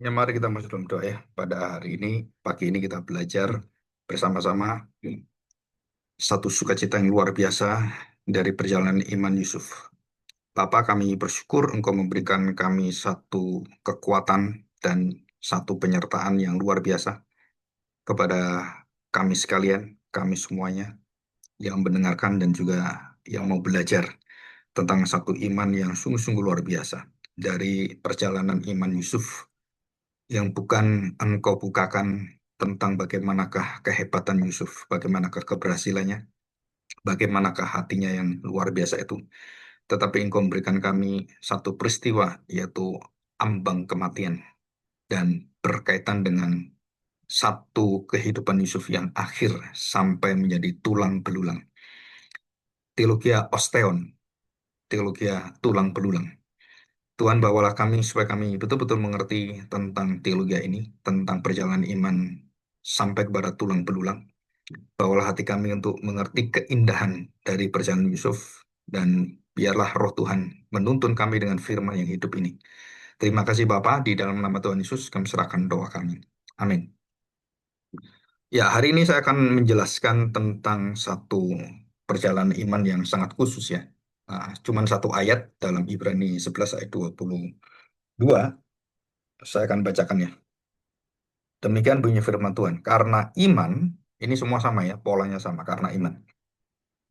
Ya, mari kita masuk dalam doa ya. Pada hari ini, pagi ini kita belajar bersama-sama satu sukacita yang luar biasa dari perjalanan iman Yusuf. Bapa, kami bersyukur Engkau memberikan kami satu kekuatan dan satu penyertaan yang luar biasa kepada kami sekalian, kami semuanya yang mendengarkan dan juga yang mau belajar tentang satu iman yang sungguh-sungguh luar biasa dari perjalanan iman Yusuf yang bukan engkau bukakan tentang bagaimanakah kehebatan Yusuf, bagaimanakah keberhasilannya, bagaimanakah hatinya yang luar biasa itu. Tetapi engkau memberikan kami satu peristiwa, yaitu ambang kematian, dan berkaitan dengan satu kehidupan Yusuf yang akhir sampai menjadi tulang belulang. Teologia osteon, teologia tulang belulang. Tuhan, bawalah kami supaya kami betul-betul mengerti tentang teologi ini, tentang perjalanan iman sampai kepada tulang belulang. Bawalah hati kami untuk mengerti keindahan dari perjalanan Yusuf, dan biarlah roh Tuhan menuntun kami dengan firman yang hidup ini. Terima kasih Bapa, di dalam nama Tuhan Yesus kami serahkan doa kami. Amin. Ya, hari ini saya akan menjelaskan tentang satu perjalanan iman yang sangat khusus ya. Cuman satu ayat dalam Ibrani 11 ayat 22. Saya akan bacakan ya. Demikian bunyi firman Tuhan. Karena iman, ini semua sama ya, polanya sama, karena iman.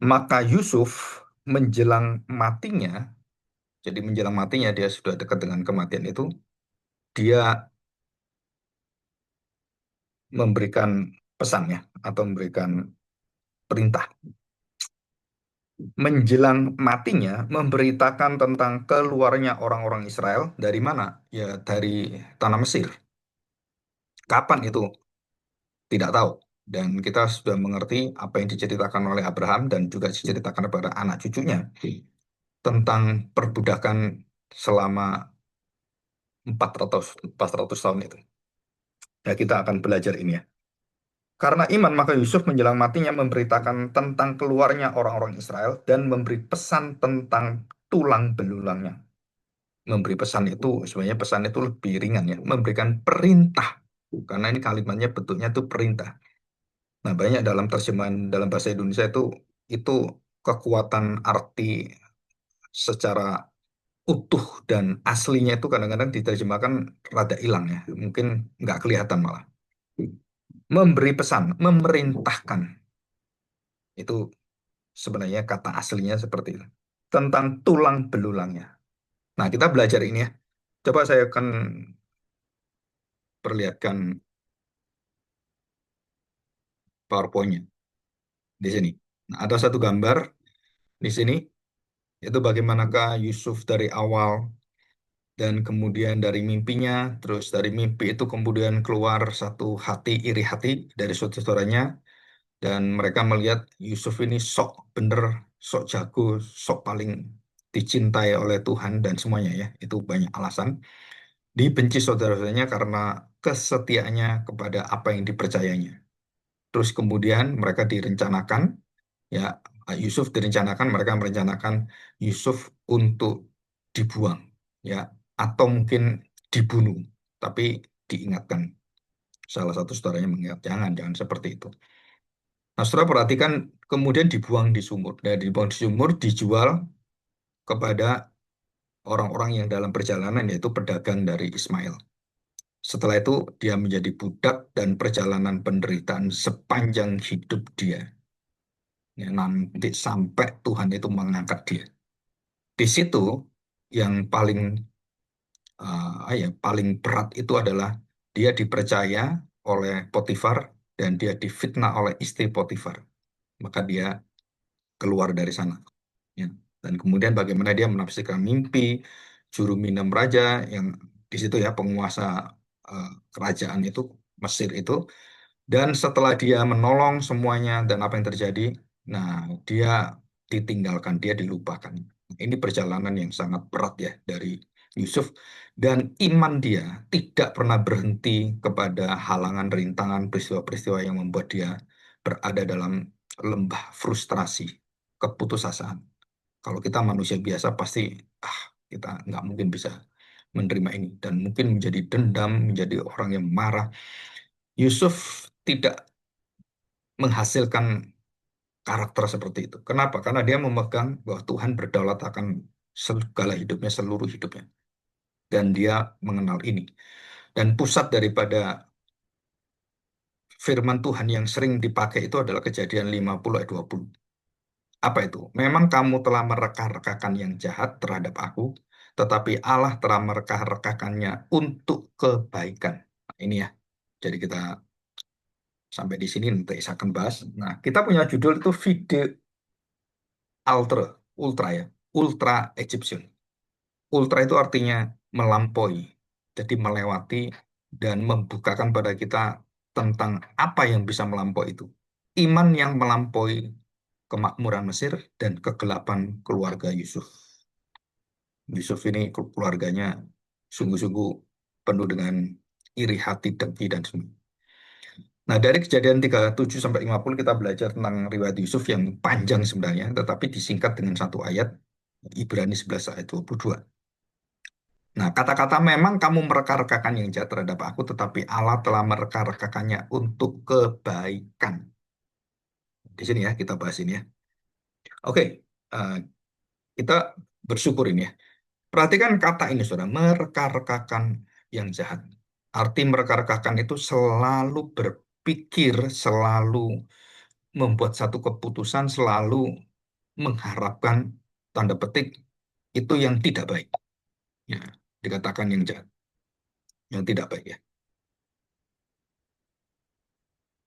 Maka Yusuf menjelang matinya, jadi menjelang matinya dia sudah dekat dengan kematian itu, dia memberikan pesannya atau memberikan perintah. Menjelang matinya memberitakan tentang keluarnya orang-orang Israel dari mana? Ya dari tanah Mesir. Kapan itu? Tidak tahu. Dan kita sudah mengerti apa yang diceritakan oleh Abraham dan juga diceritakan kepada anak cucunya tentang perbudakan selama 400 tahun itu. Ya, kita akan belajar ini ya. Karena iman, maka Yusuf menjelang matinya memberitakan tentang keluarnya orang-orang Israel dan memberi pesan tentang tulang belulangnya. Memberi pesan itu, sebenarnya pesan itu lebih ringan ya. Memberikan perintah. Karena ini kalimatnya bentuknya itu perintah. Nah, banyak dalam terjemahan dalam bahasa Indonesia itu kekuatan arti secara utuh dan aslinya itu kadang-kadang diterjemahkan rada hilang ya. Mungkin nggak kelihatan malah. Memberi pesan, memerintahkan. Itu sebenarnya kata aslinya seperti itu. Tentang tulang belulangnya. Nah, kita belajar ini ya. Coba saya akan perlihatkan PowerPoint-nya di sini. Nah, ada satu gambar di sini, itu bagaimanakah Yusuf dari awal dan kemudian dari mimpinya, terus dari mimpi itu kemudian keluar satu hati, iri hati dari saudara-saudaranya, dan mereka melihat Yusuf ini sok bener, sok jago, sok paling dicintai oleh Tuhan dan semuanya ya. Itu banyak alasan. Dibenci saudara-saudaranya karena kesetiaannya kepada apa yang dipercayanya. Terus kemudian mereka direncanakan, ya Yusuf direncanakan, mereka merencanakan Yusuf untuk dibuang, ya atau mungkin dibunuh. Tapi diingatkan, salah satu saudaranya mengingat, jangan seperti itu. Nah, saudara perhatikan, kemudian dibuang di sumur. Dan dibuang di sumur, dijual kepada orang-orang yang dalam perjalanan, yaitu pedagang dari Ismail. Setelah itu, dia menjadi budak dan perjalanan penderitaan sepanjang hidup dia. Ya, nanti sampai Tuhan itu mengangkat dia. Di situ, yang paling berat itu adalah dia dipercaya oleh Potifar dan dia difitnah oleh istri Potifar. Maka dia keluar dari sana. Ya. Dan kemudian bagaimana dia menafsirkan mimpi juru minum raja yang di situ ya penguasa kerajaan itu Mesir itu. Dan setelah dia menolong semuanya dan apa yang terjadi, nah dia ditinggalkan, dia dilupakan. Ini perjalanan yang sangat berat ya dari Yusuf, dan iman dia tidak pernah berhenti kepada halangan, rintangan, peristiwa-peristiwa yang membuat dia berada dalam lembah frustrasi, keputusasaan. Kalau kita manusia biasa pasti kita nggak mungkin bisa menerima ini dan mungkin menjadi dendam, menjadi orang yang marah. Yusuf tidak menghasilkan karakter seperti itu. Kenapa? Karena dia memegang bahwa Tuhan berdaulat akan segala hidupnya, seluruh hidupnya. Dan dia mengenal ini. Dan pusat daripada firman Tuhan yang sering dipakai itu adalah Kejadian 50 ayat 20. Apa itu? Memang kamu telah mereka-rekakan yang jahat terhadap aku, tetapi Allah telah mereka-rekakannya untuk kebaikan. Nah, ini ya. Jadi kita sampai di sini nanti saya akan bahas. Nah, kita punya judul itu Fide Ultra, Ultra ya, Ultra Egyptian. Ultra itu artinya melampaui, jadi melewati dan membukakan pada kita tentang apa yang bisa melampaui itu. Iman yang melampaui kemakmuran Mesir dan kegelapan keluarga Yusuf. Yusuf ini keluarganya sungguh-sungguh penuh dengan iri hati, dengki, dan semua. Nah, dari Kejadian 37 sampai 50 kita belajar tentang riwayat Yusuf yang panjang sebenarnya, tetapi disingkat dengan satu ayat, Ibrani 11 ayat 22. Nah, kata-kata memang kamu mereka-rekakan yang jahat terhadap aku, tetapi Allah telah mereka-rekakannya untuk kebaikan. Di sini ya, kita bahas ini ya. Oke, eh, kita bersyukur ini ya. Perhatikan kata ini, saudara, mereka-rekakan yang jahat. Arti mereka-rekakan itu selalu berpikir, selalu membuat satu keputusan, selalu mengharapkan, tanda petik, itu yang tidak baik. Ya, dikatakan yang jahat, yang tidak baik ya.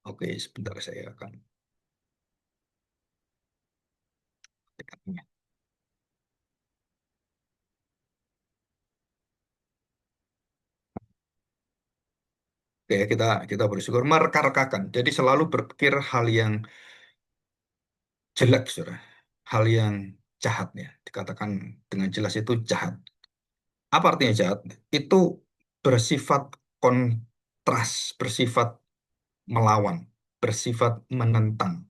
Oke, sebentar saya akan tekannya. Oke, kita bersyukur mereka-rekakan. Jadi selalu berpikir hal yang jelek, saudara. Hal yang jahat ya. Dikatakan dengan jelas itu jahat. Apa artinya jahat? Itu bersifat kontras, bersifat melawan, bersifat menentang,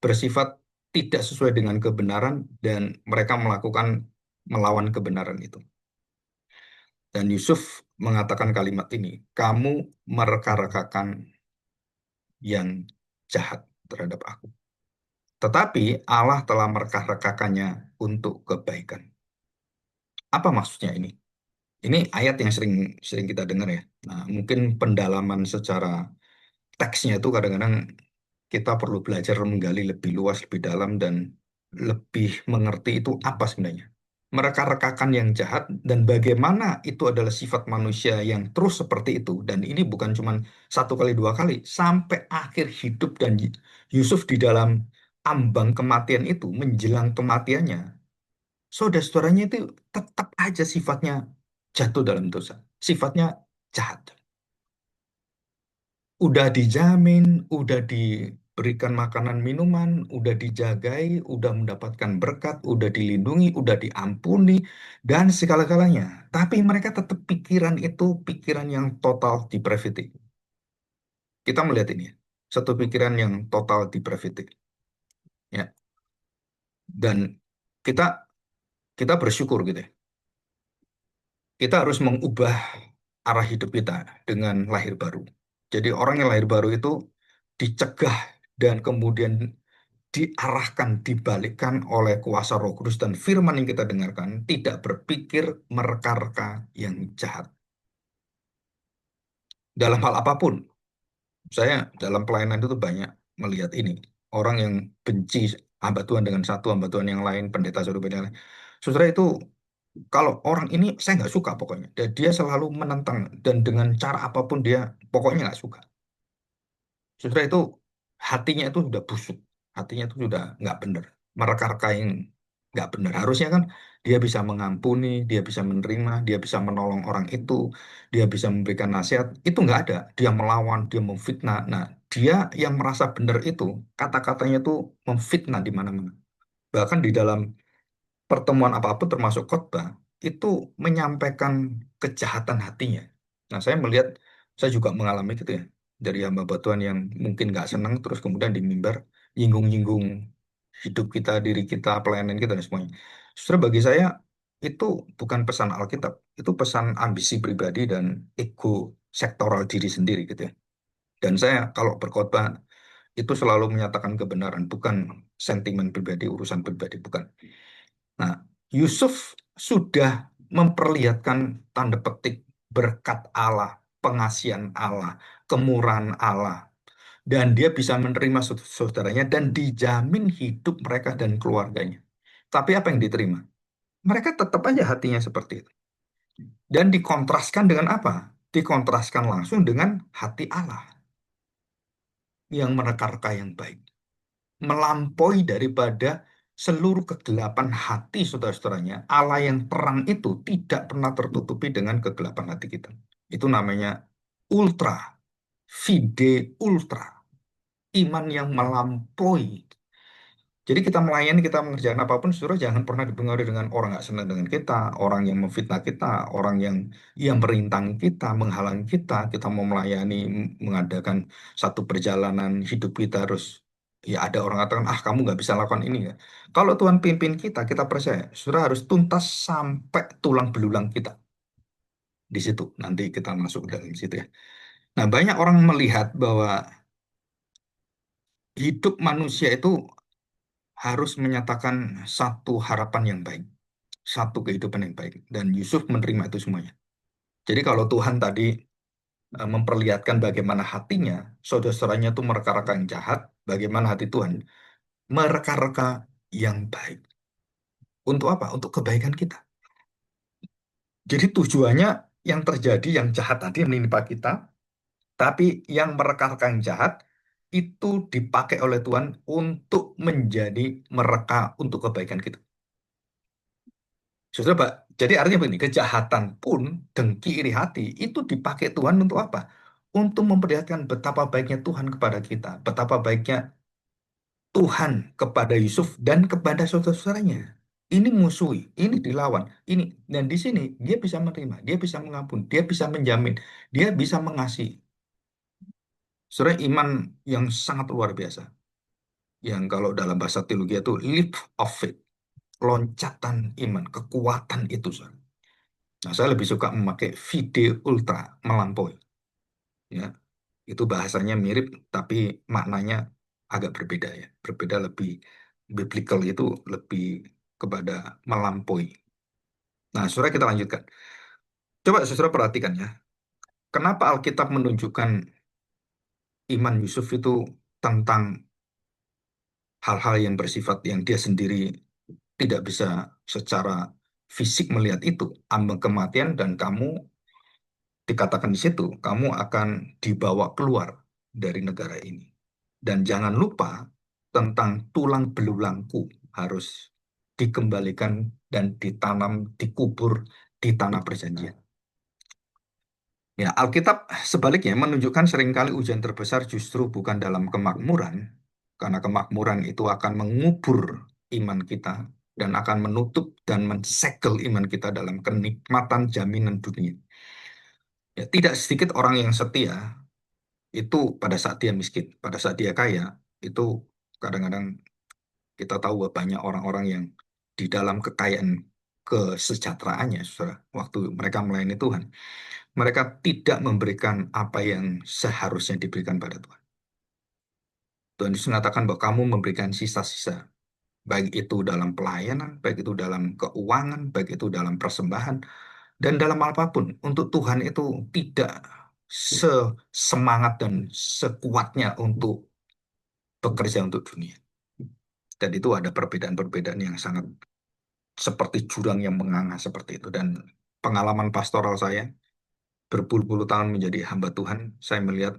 bersifat tidak sesuai dengan kebenaran dan mereka melakukan melawan kebenaran itu. Dan Yusuf mengatakan kalimat ini, kamu mereka-rekakan yang jahat terhadap aku. Tetapi Allah telah mereka-rekakannya untuk kebaikan. Apa maksudnya ini? Ini ayat yang sering sering kita dengar ya. Nah, mungkin pendalaman secara teksnya itu kadang-kadang kita perlu belajar menggali lebih luas, lebih dalam, dan lebih mengerti itu apa sebenarnya. Mereka-rekakan yang jahat dan bagaimana itu adalah sifat manusia yang terus seperti itu. Dan ini bukan cuma satu kali, dua kali. Sampai akhir hidup dan Yusuf di dalam ambang kematian itu, menjelang kematiannya, saudara-saudaranya itu tetap aja sifatnya jatuh dalam dosa. Sifatnya jahat. Udah dijamin, udah diberikan makanan minuman, udah dijagai, udah mendapatkan berkat, udah dilindungi, udah diampuni, dan segala-galanya. Tapi mereka tetap pikiran itu pikiran yang total depravity. Kita melihat ini ya, satu pikiran yang total depravity. Ya. Dan kita kita bersyukur gitu ya. Kita harus mengubah arah hidup kita dengan lahir baru. Jadi orang yang lahir baru itu dicegah dan kemudian diarahkan, dibalikkan oleh kuasa Roh Kudus dan firman yang kita dengarkan, tidak berpikir mereka-reka yang jahat. Dalam hal apapun, saya dalam pelayanan itu banyak melihat ini. Orang yang benci hamba Tuhan dengan satu, hamba Tuhan yang lain, pendeta satu, pendeta yang lain. Saudara itu, kalau orang ini saya nggak suka pokoknya. Dan dia selalu menentang dan dengan cara apapun dia pokoknya nggak suka. Saudara itu hatinya itu sudah busuk, hatinya itu sudah nggak benar, mereka-reka yang nggak benar. Harusnya kan dia bisa mengampuni, dia bisa menerima, dia bisa menolong orang itu, dia bisa memberikan nasihat. Itu nggak ada. Dia melawan, dia memfitnah. Nah, dia yang merasa benar itu kata-katanya itu memfitnah di mana-mana. Bahkan di dalam pertemuan apapun termasuk khotbah itu menyampaikan kejahatan hatinya. Nah, saya melihat saya juga mengalami gitu ya dari hamba Tuhan yang mungkin nggak senang terus kemudian di mimbar nyinggung-nyinggung hidup kita, diri kita, pelayanan kita dan semuanya. Justru bagi saya itu bukan pesan Alkitab. itu pesan ambisi pribadi dan ego sektoral diri sendiri gitu ya. Dan saya kalau berkhotbah itu selalu menyatakan kebenaran, bukan sentimen pribadi, urusan pribadi, bukan. Nah, Yusuf sudah memperlihatkan tanda petik berkat Allah, pengasihan Allah, kemurahan Allah, dan dia bisa menerima saudaranya dan dijamin hidup mereka dan keluarganya. Tapi apa yang diterima? Mereka tetap aja hatinya seperti itu. Dan dikontraskan dengan apa? Dikontraskan langsung dengan hati Allah yang merekarka yang baik. Melampaui daripada seluruh kegelapan hati saudara-saudaranya. Allah yang terang itu tidak pernah tertutupi dengan kegelapan hati kita. Itu namanya ultra, fide ultra. Iman yang melampaui. Jadi kita melayani, kita mengerjakan apapun, saudara jangan pernah dipengaruhi dengan orang nggak senang dengan kita, orang yang memfitnah kita, orang yang merintangi kita, menghalangi kita. Kita mau melayani, mengadakan satu perjalanan hidup kita harus, ya ada orang katakan, ah kamu nggak bisa lakukan ini ya. Kalau Tuhan pimpin kita, kita percaya, saudara harus tuntas sampai tulang belulang kita. Di situ, nanti kita masuk ke dalam situ ya. Nah banyak orang melihat bahwa hidup manusia itu harus menyatakan satu harapan yang baik, satu kehidupan yang baik. Dan Yusuf menerima itu semuanya. Jadi kalau Tuhan tadi memperlihatkan bagaimana hatinya, saudara-saudaranya itu mereka-reka yang jahat, bagaimana hati Tuhan? Mereka-reka yang baik. Untuk apa? Untuk kebaikan kita. Jadi tujuannya yang terjadi, yang jahat tadi yang menimpa kita, tapi yang mereka-reka yang jahat, itu dipakai oleh Tuhan untuk menjadi mereka untuk kebaikan kita. Saudara, Pak, jadi artinya begini, kejahatan pun, dengki iri hati, itu dipakai Tuhan untuk apa? Untuk memperlihatkan betapa baiknya Tuhan kepada kita, betapa baiknya Tuhan kepada Yusuf dan kepada saudara-saudaranya. Ini musuhi, ini dilawan, ini. Dan di sini dia bisa menerima, dia bisa mengampun, dia bisa menjamin, dia bisa mengasihi. Saudara, iman yang sangat luar biasa. Yang kalau dalam bahasa teologi itu leap of faith, loncatan iman, kekuatan itu, saudara. Nah, saya lebih suka memakai video ultra melampaui. Ya, itu bahasanya mirip, tapi maknanya agak berbeda ya. Berbeda lebih biblical itu lebih kepada melampaui. Nah, saudara kita lanjutkan. Coba saudara perhatikan ya. Kenapa Alkitab menunjukkan iman Yusuf itu tentang hal-hal yang bersifat yang dia sendiri tidak bisa secara fisik melihat itu, ambang kematian dan kamu dikatakan di situ, kamu akan dibawa keluar dari negara ini. Dan jangan lupa tentang tulang belulangku harus dikembalikan dan ditanam, dikubur di tanah perjanjian. Ya, Alkitab sebaliknya menunjukkan seringkali ujian terbesar justru bukan dalam kemakmuran, karena kemakmuran itu akan mengubur iman kita dan akan menutup dan mensegel iman kita dalam kenikmatan jaminan dunia. Ya, tidak sedikit orang yang setia itu pada saat dia miskin, pada saat dia kaya, itu kadang-kadang kita tahu bahwa banyak orang-orang yang di dalam kekayaan kesejahteraannya, saudara, waktu mereka melayani Tuhan, mereka tidak memberikan apa yang seharusnya diberikan pada Tuhan. Tuhan Yesus mengatakan bahwa kamu memberikan sisa-sisa, baik itu dalam pelayanan, baik itu dalam keuangan, baik itu dalam persembahan, dan dalam apapun. Untuk Tuhan itu tidak sesemangat dan sekuatnya untuk bekerja untuk dunia. Dan itu ada perbedaan-perbedaan yang sangat seperti jurang yang menganga seperti itu. Dan pengalaman pastoral saya berpuluh-puluh tahun menjadi hamba Tuhan, saya melihat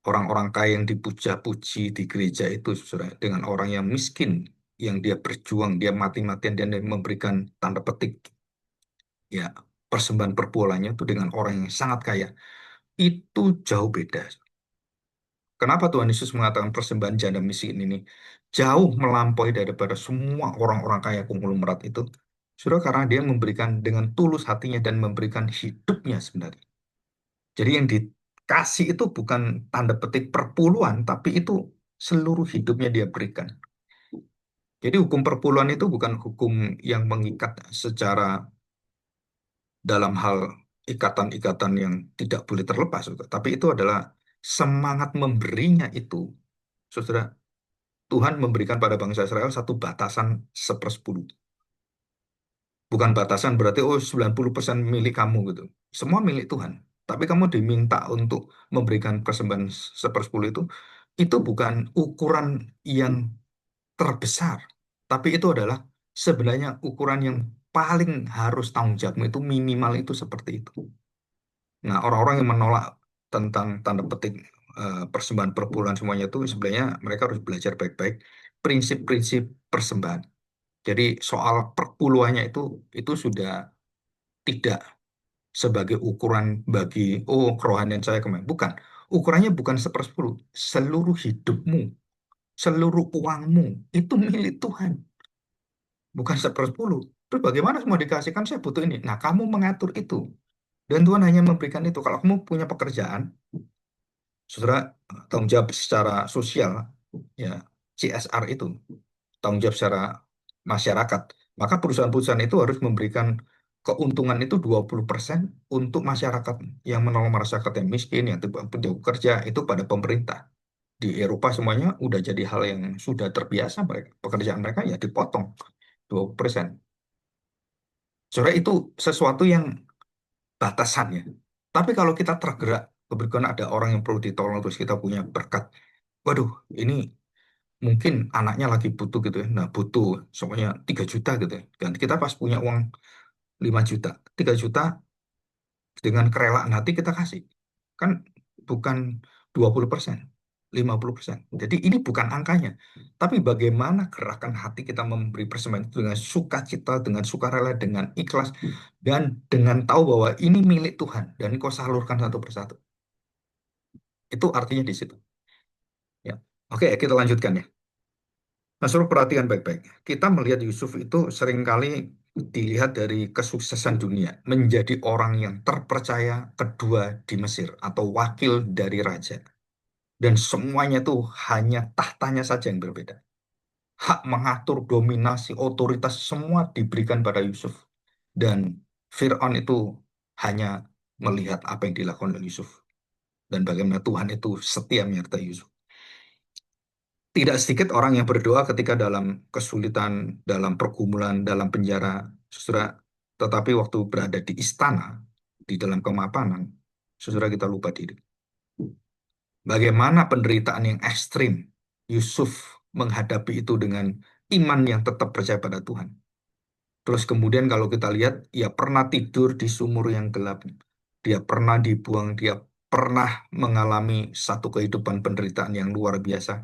orang-orang kaya yang dipuja-puji di gereja itu, saudara, dengan orang yang miskin, yang dia berjuang, dia mati-matian, dan dia memberikan tanda petik, ya, persembahan perpuluhannya itu dengan orang yang sangat kaya. Itu jauh beda. Kenapa Tuhan Yesus mengatakan persembahan janda miskin ini jauh melampaui daripada semua orang-orang kaya konglomerat itu? Sudah karena dia memberikan dengan tulus hatinya dan memberikan hidupnya sebenarnya. Jadi yang dikasih itu bukan tanda petik perpuluhan, tapi itu seluruh hidupnya dia berikan. Jadi hukum perpuluhan itu bukan hukum yang mengikat secara dalam hal ikatan-ikatan yang tidak boleh terlepas, saudara. Tapi itu adalah semangat memberinya itu, saudara. Tuhan memberikan pada bangsa Israel satu batasan 1/10. Bukan batasan berarti oh 90% milik kamu gitu. Semua milik Tuhan. Tapi kamu diminta untuk memberikan persembahan 1/10 itu bukan ukuran yang terbesar. Tapi itu adalah sebenarnya ukuran yang paling harus tanggung jawabmu itu minimal itu seperti itu. Nah, orang-orang yang menolak tentang tanda petik persembahan per bulan semuanya itu sebenarnya mereka harus belajar baik-baik prinsip-prinsip persembahan. Jadi soal perpuluhannya itu sudah tidak sebagai ukuran bagi oh kerohanian saya kemana. Bukan. Ukurannya bukan 1/10. Seluruh hidupmu, seluruh uangmu itu milik Tuhan. Bukan 1/10. Terus bagaimana semua dikasihkan saya butuh ini. Nah, kamu mengatur itu. Dan Tuhan hanya memberikan itu. Kalau kamu punya pekerjaan, saudara, tanggung jawab secara sosial, ya CSR itu, tanggung jawab secara masyarakat, maka perusahaan-perusahaan itu harus memberikan keuntungan itu 20% untuk masyarakat yang menolong masyarakat yang miskin, yang tidak bekerja, itu pada pemerintah. Di Eropa semuanya udah jadi hal yang sudah terbiasa mereka. Pekerjaan mereka ya dipotong 20%. Saudara, itu sesuatu yang batasannya. Tapi kalau kita tergerak, kebetulan ada orang yang perlu ditolong, terus kita punya berkat. Waduh, ini mungkin anaknya lagi butuh gitu ya. Nah, butuh semuanya 3 juta gitu ya. Dan kita pas punya uang 5 juta, 3 juta dengan kerelaan hati kita kasih. Kan bukan 20%, 50%. Jadi ini bukan angkanya. Tapi bagaimana gerakan hati kita memberi persembahan itu dengan sukacita, dengan sukarela, dengan ikhlas, dan dengan tahu bahwa ini milik Tuhan. Dan kau salurkan satu persatu. Itu artinya di situ. Ya. Oke, kita lanjutkan ya. Nah, suruh perhatikan baik-baik. Kita melihat Yusuf itu seringkali dilihat dari kesuksesan dunia, menjadi orang yang terpercaya kedua di Mesir atau wakil dari raja. Dan semuanya itu hanya tahtanya saja yang berbeda. Hak mengatur, dominasi, otoritas semua diberikan pada Yusuf. Dan Fir'aun itu hanya melihat apa yang dilakukan oleh Yusuf. Dan bagaimana Tuhan itu setia menyertai Yusuf. Tidak sedikit orang yang berdoa ketika dalam kesulitan, dalam pergumulan, dalam penjara, saudara. Tetapi waktu berada di istana, di dalam kemapanan, saudara kita lupa diri. Bagaimana penderitaan yang ekstrim Yusuf menghadapi itu dengan iman yang tetap percaya pada Tuhan. Terus kemudian kalau kita lihat, ia pernah tidur di sumur yang gelap. Dia pernah dibuang, dia pernah mengalami satu kehidupan penderitaan yang luar biasa.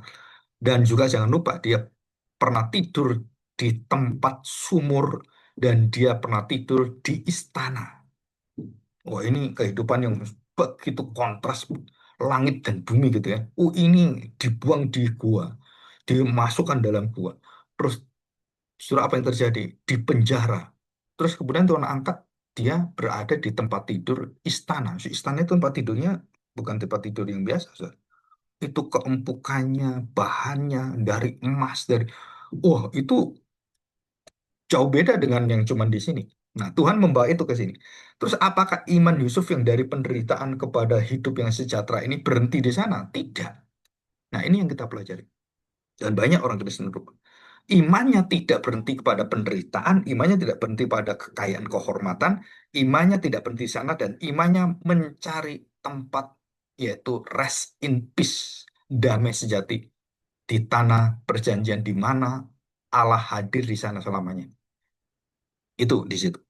Dan juga jangan lupa, dia pernah tidur di tempat sumur dan dia pernah tidur di istana. Wah, ini kehidupan yang begitu kontras langit dan bumi gitu ya. Ini dibuang di gua, dimasukkan dalam gua. Terus sudah apa yang terjadi? Di penjara. Terus kemudian Tuhan angkat dia berada di tempat tidur istana. Istana itu tempat tidurnya bukan tempat tidur yang biasa, Saudara. Itu keempukannya, bahannya dari emas, dari itu jauh beda dengan yang cuman di sini. Nah, Tuhan membawa itu ke sini. Terus apakah iman Yusuf yang dari penderitaan kepada hidup yang sejahtera ini berhenti di sana? Tidak. Nah, ini yang kita pelajari. Dan banyak orang Kristen lupa. Imannya tidak berhenti kepada penderitaan, imannya tidak berhenti pada kekayaan kehormatan, imannya tidak berhenti di sana, dan imannya mencari tempat yaitu rest in peace, damai sejati di tanah perjanjian di mana Allah hadir di sana selamanya. Itu di situ.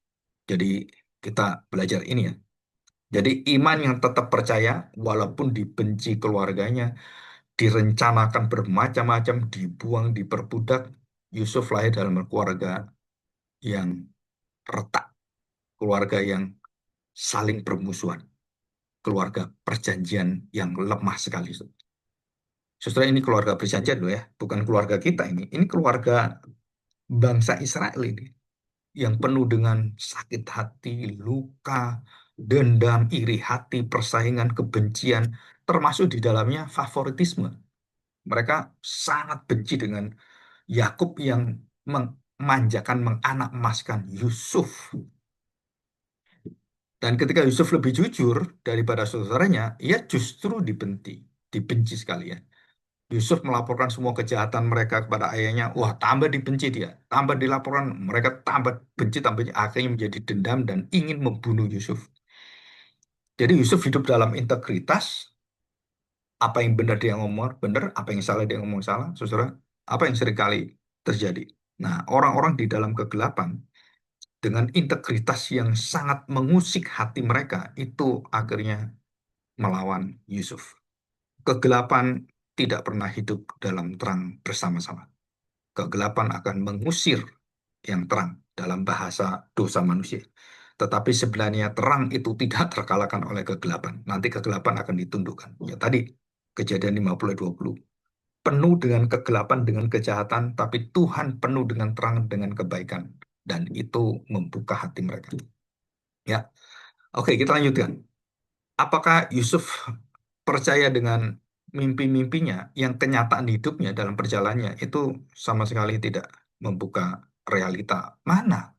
Jadi kita belajar ini ya. Jadi iman yang tetap percaya walaupun dibenci keluarganya, direncanakan bermacam-macam, dibuang, diperbudak. Yusuf lahir dalam keluarga yang retak, keluarga yang saling bermusuhan, keluarga perjanjian yang lemah sekali. Saudara, ini keluarga perjanjian loh ya, bukan keluarga kita ini. Ini keluarga bangsa Israel ini yang penuh dengan sakit hati, luka, dendam, iri hati, persaingan, kebencian, termasuk di dalamnya favoritisme. Mereka sangat benci dengan Yakub yang memanjakan, menganak emaskan Yusuf. Dan ketika Yusuf lebih jujur daripada saudaranya, ia justru dibenci sekali ya. Yusuf melaporkan semua kejahatan mereka kepada ayahnya. Wah, tambah dibenci dia. Tambah dilaporkan, mereka tambah benci. Akhirnya menjadi dendam dan ingin membunuh Yusuf. Jadi Yusuf hidup dalam integritas. Apa yang benar dia ngomong benar, apa yang salah dia ngomong salah, saudara. Apa yang seringkali terjadi. Nah, orang-orang di dalam kegelapan dengan integritas yang sangat mengusik hati mereka, itu akhirnya melawan Yusuf. Kegelapan tidak pernah hidup dalam terang bersama-sama. Kegelapan akan mengusir yang terang dalam bahasa dosa manusia. Tetapi sebenarnya terang itu tidak terkalahkan oleh kegelapan. Nanti kegelapan akan ditundukkan. Ya tadi, kejadian 50-20. Penuh dengan kegelapan, dengan kejahatan, tapi Tuhan penuh dengan terang, dengan kebaikan. Dan itu membuka hati mereka. Ya, oke kita lanjutkan. Apakah Yusuf percaya dengan mimpi-mimpinya yang kenyataan hidupnya dalam perjalanannya itu sama sekali tidak membuka realita? Mana?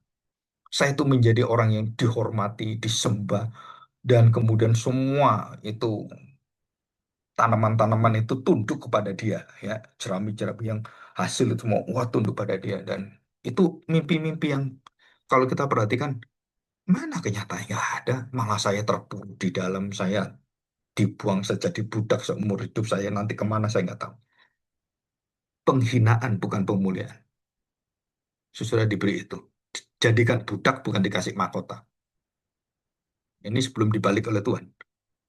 Saya itu menjadi orang yang dihormati, disembah, dan kemudian semua itu tanaman-tanaman itu tunduk kepada dia, ya jerami-jerami yang hasil itu semua wah tunduk pada dia dan itu mimpi-mimpi yang kalau kita perhatikan mana kenyataannya nggak ada, malah saya terpuruk di dalam, saya dibuang sejadi budak seumur hidup saya nanti kemana saya nggak tahu. Penghinaan bukan pemulihan. Sesudah diberi itu. Jadikan budak bukan dikasih mahkota. Ini sebelum dibalik oleh Tuhan.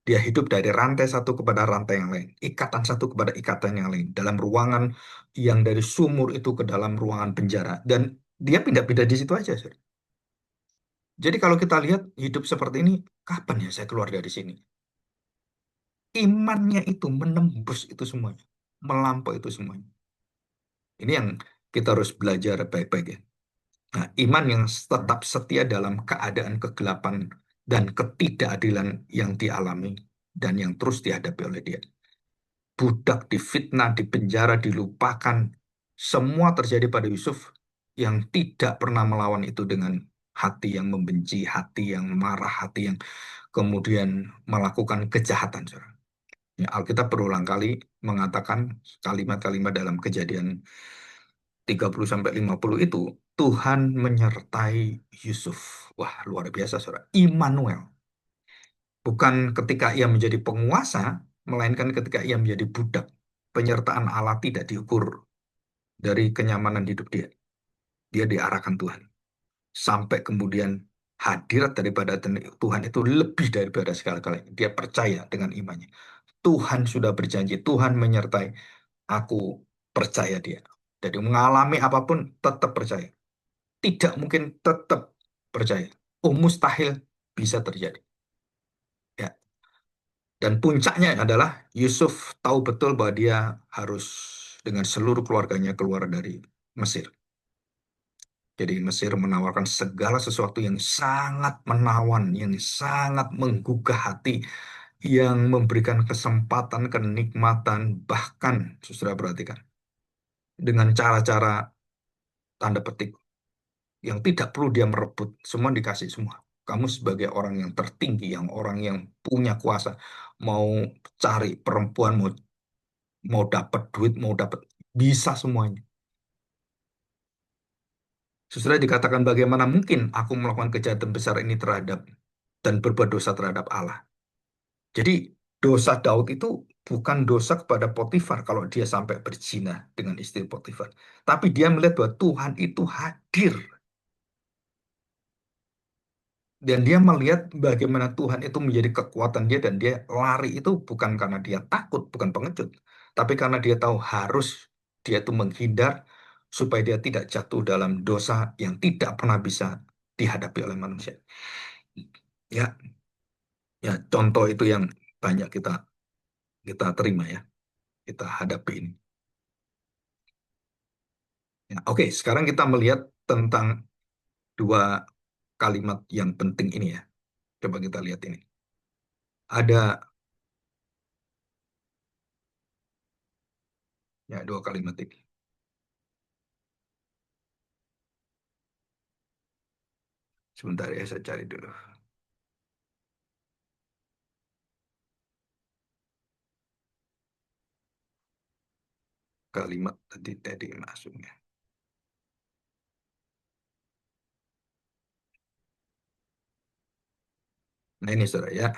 Dia hidup dari rantai satu kepada rantai yang lain. Ikatan satu kepada ikatan yang lain. Dalam ruangan yang dari sumur itu ke dalam ruangan penjara. Dan dia pindah-pindah di situ aja. Saudara. Jadi kalau kita lihat hidup seperti ini, kapan ya saya keluar dari sini? Imannya itu menembus itu semuanya. Melampaui itu semuanya. Ini yang kita harus belajar baik-baik ya. Nah, iman yang tetap setia dalam keadaan kegelapan dan ketidakadilan yang dialami dan yang terus dihadapi oleh dia. Budak difitnah, dipenjara, dilupakan. Semua terjadi pada Yusuf yang tidak pernah melawan itu dengan hati yang membenci, hati yang marah, hati yang kemudian melakukan kejahatan. Saudara. Ya, Alkitab berulang kali mengatakan kalimat-kalimat dalam Kejadian 30-50 itu, Tuhan menyertai Yusuf. Wah, luar biasa, saudara. Immanuel. Bukan ketika ia menjadi penguasa, melainkan ketika ia menjadi budak. Penyertaan Allah tidak diukur dari kenyamanan hidup dia. Dia diarahkan Tuhan. Sampai kemudian hadirat daripada Tuhan itu lebih daripada segala-galanya. Dia percaya dengan imannya. Tuhan sudah berjanji, Tuhan menyertai. Aku percaya dia. Jadi mengalami apapun tetap percaya. Tidak mungkin tetap percaya. Oh, mustahil bisa terjadi. Ya. Dan puncaknya adalah Yusuf tahu betul bahwa dia harus dengan seluruh keluarganya keluar dari Mesir. Jadi Mesir menawarkan segala sesuatu yang sangat menawan, yang sangat menggugah hati, yang memberikan kesempatan, kenikmatan, bahkan, saudara perhatikan, dengan cara-cara tanda petik yang tidak perlu dia merebut, semua dikasih semua. Kamu sebagai orang yang tertinggi, yang orang yang punya kuasa, mau cari perempuan, mau mau dapat duit, mau dapat bisa semuanya. Sesudah dikatakan bagaimana mungkin aku melakukan kejahatan besar ini terhadap dan berbuat dosa terhadap Allah. Jadi dosa Daud itu bukan dosa kepada Potifar kalau dia sampai berzina dengan istri Potifar. Tapi dia melihat bahwa Tuhan itu hadir. Dan dia melihat bagaimana Tuhan itu menjadi kekuatan dia dan dia lari itu bukan karena dia takut, bukan pengecut. Tapi karena dia tahu harus dia itu menghindar supaya dia tidak jatuh dalam dosa yang tidak pernah bisa dihadapi oleh manusia. Ya, ya contoh itu yang banyak kita kita terima ya, kita hadapi ini. Ya, oke, sekarang kita melihat tentang dua kalimat yang penting ini ya. Coba kita lihat ini. Ada ya dua kalimat ini. Sebentar ya, saya cari dulu. kalimat tadi masuknya. Nah ini saudara ya,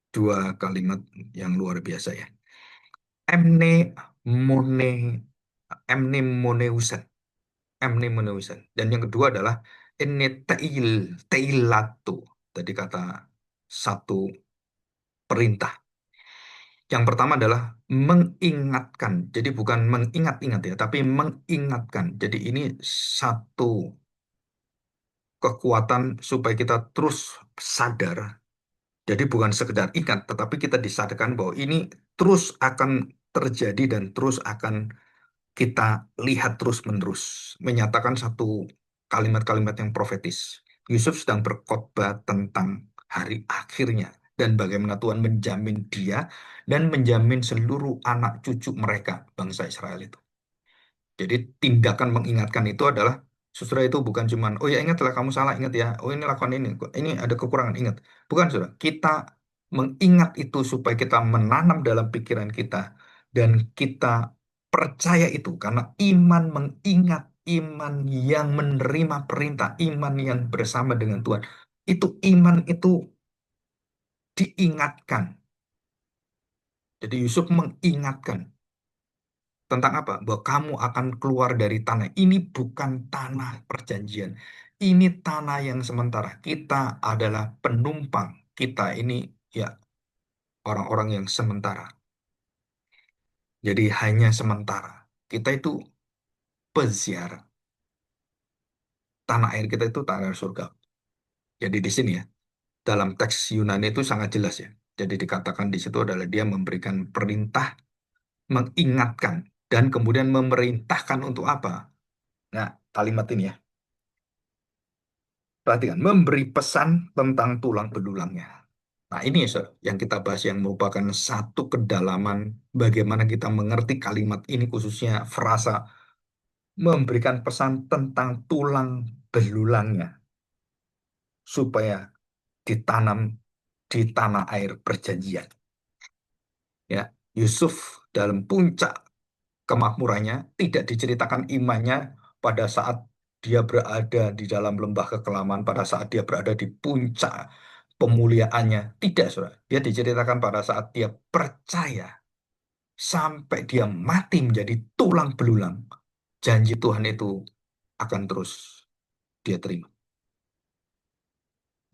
dua kalimat yang luar biasa ya. Emne mone emnemoneusen, emnemoneusen. Dan yang kedua adalah ene teilatu. Tadi kata satu perintah. Yang pertama adalah mengingatkan. Jadi bukan mengingat-ingat ya, tapi mengingatkan. Jadi ini satu kekuatan supaya kita terus sadar. Jadi bukan sekedar ingat, tetapi kita disadarkan bahwa ini terus akan terjadi dan terus akan kita lihat terus-menerus. Menyatakan satu kalimat-kalimat yang profetis. Yusuf sedang berkhotbah tentang hari akhirnya dan bagaimana Tuhan menjamin dia dan menjamin seluruh anak cucu mereka, bangsa Israel itu. Jadi tindakan mengingatkan itu adalah saudara itu bukan cuman oh ya ingatlah kamu salah ingat ya oh ini lakukan ini ada kekurangan ingat bukan saudara kita mengingat itu supaya kita menanam dalam pikiran kita dan kita percaya itu karena iman mengingat iman yang menerima perintah iman yang bersama dengan Tuhan itu iman itu diingatkan jadi Yusuf mengingatkan tentang apa? Bahwa kamu akan keluar dari tanah. Ini bukan tanah perjanjian. Ini tanah yang sementara. Kita adalah penumpang. Kita ini ya orang-orang yang sementara. Jadi hanya sementara. Kita itu peziarah. Tanah air kita itu tanah air surga. Jadi di sini ya, dalam teks Yunani itu sangat jelas ya. Jadi dikatakan di situ adalah dia memberikan perintah, mengingatkan, dan kemudian memerintahkan untuk apa? Nah, kalimat ini ya. Perhatikan, memberi pesan tentang tulang belulangnya. Nah, ini yang kita bahas yang merupakan satu kedalaman bagaimana kita mengerti kalimat ini khususnya frasa memberikan pesan tentang tulang belulangnya supaya ditanam di tanah air perjanjian. Ya, Yusuf dalam puncak kemakmurannya tidak diceritakan imannya pada saat dia berada di dalam lembah kekelaman, pada saat dia berada di puncak pemuliaannya. Tidak, saudara. Dia diceritakan pada saat dia percaya sampai dia mati menjadi tulang belulang. Janji Tuhan itu akan terus dia terima.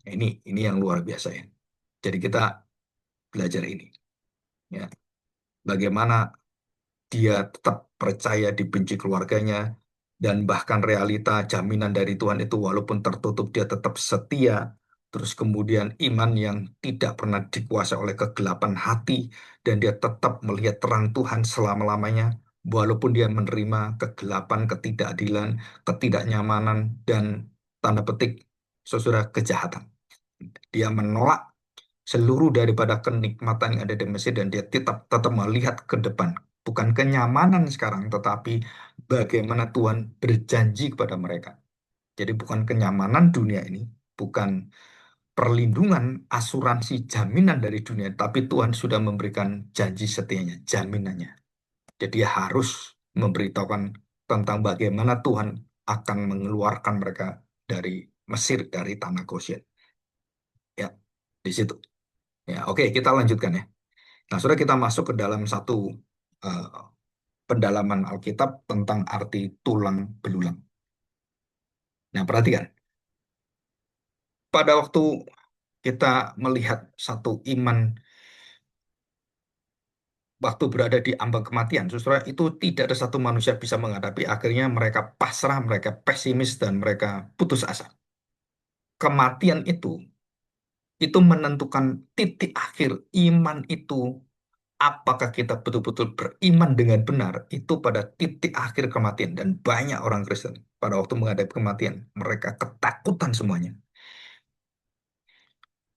Nah, ini yang luar biasa ya. Jadi kita belajar ini. Ya, bagaimana dia tetap percaya dibenci keluarganya, dan bahkan realita jaminan dari Tuhan itu walaupun tertutup dia tetap setia. Terus kemudian iman yang tidak pernah dikuasai oleh kegelapan hati dan dia tetap melihat terang Tuhan selama-lamanya walaupun dia menerima kegelapan, ketidakadilan, ketidaknyamanan dan tanda petik saudara kejahatan. Dia menolak seluruh daripada kenikmatan yang ada di Mesir dan dia tetap tetap melihat ke depan. Bukan kenyamanan sekarang, tetapi bagaimana Tuhan berjanji kepada mereka. Jadi bukan kenyamanan dunia ini, bukan perlindungan, asuransi, jaminan dari dunia, tapi Tuhan sudah memberikan janji setianya, jaminannya. Jadi dia harus memberitahukan tentang bagaimana Tuhan akan mengeluarkan mereka dari Mesir, dari tanah Goshen. Ya, di situ. Ya, oke, kita lanjutkan ya. Nah, sudah kita masuk ke dalam satu eh, pendalaman Alkitab tentang arti tulang belulang. Nah, perhatikan. Pada waktu kita melihat satu iman waktu berada di ambang kematian, saudara, itu tidak ada satu manusia bisa menghadapi. Akhirnya mereka pasrah, mereka pesimis, dan mereka putus asa. Kematian itu menentukan titik akhir iman itu. Apakah kita betul-betul beriman dengan benar itu pada titik akhir kematian dan banyak orang Kristen pada waktu menghadapi kematian mereka ketakutan semuanya.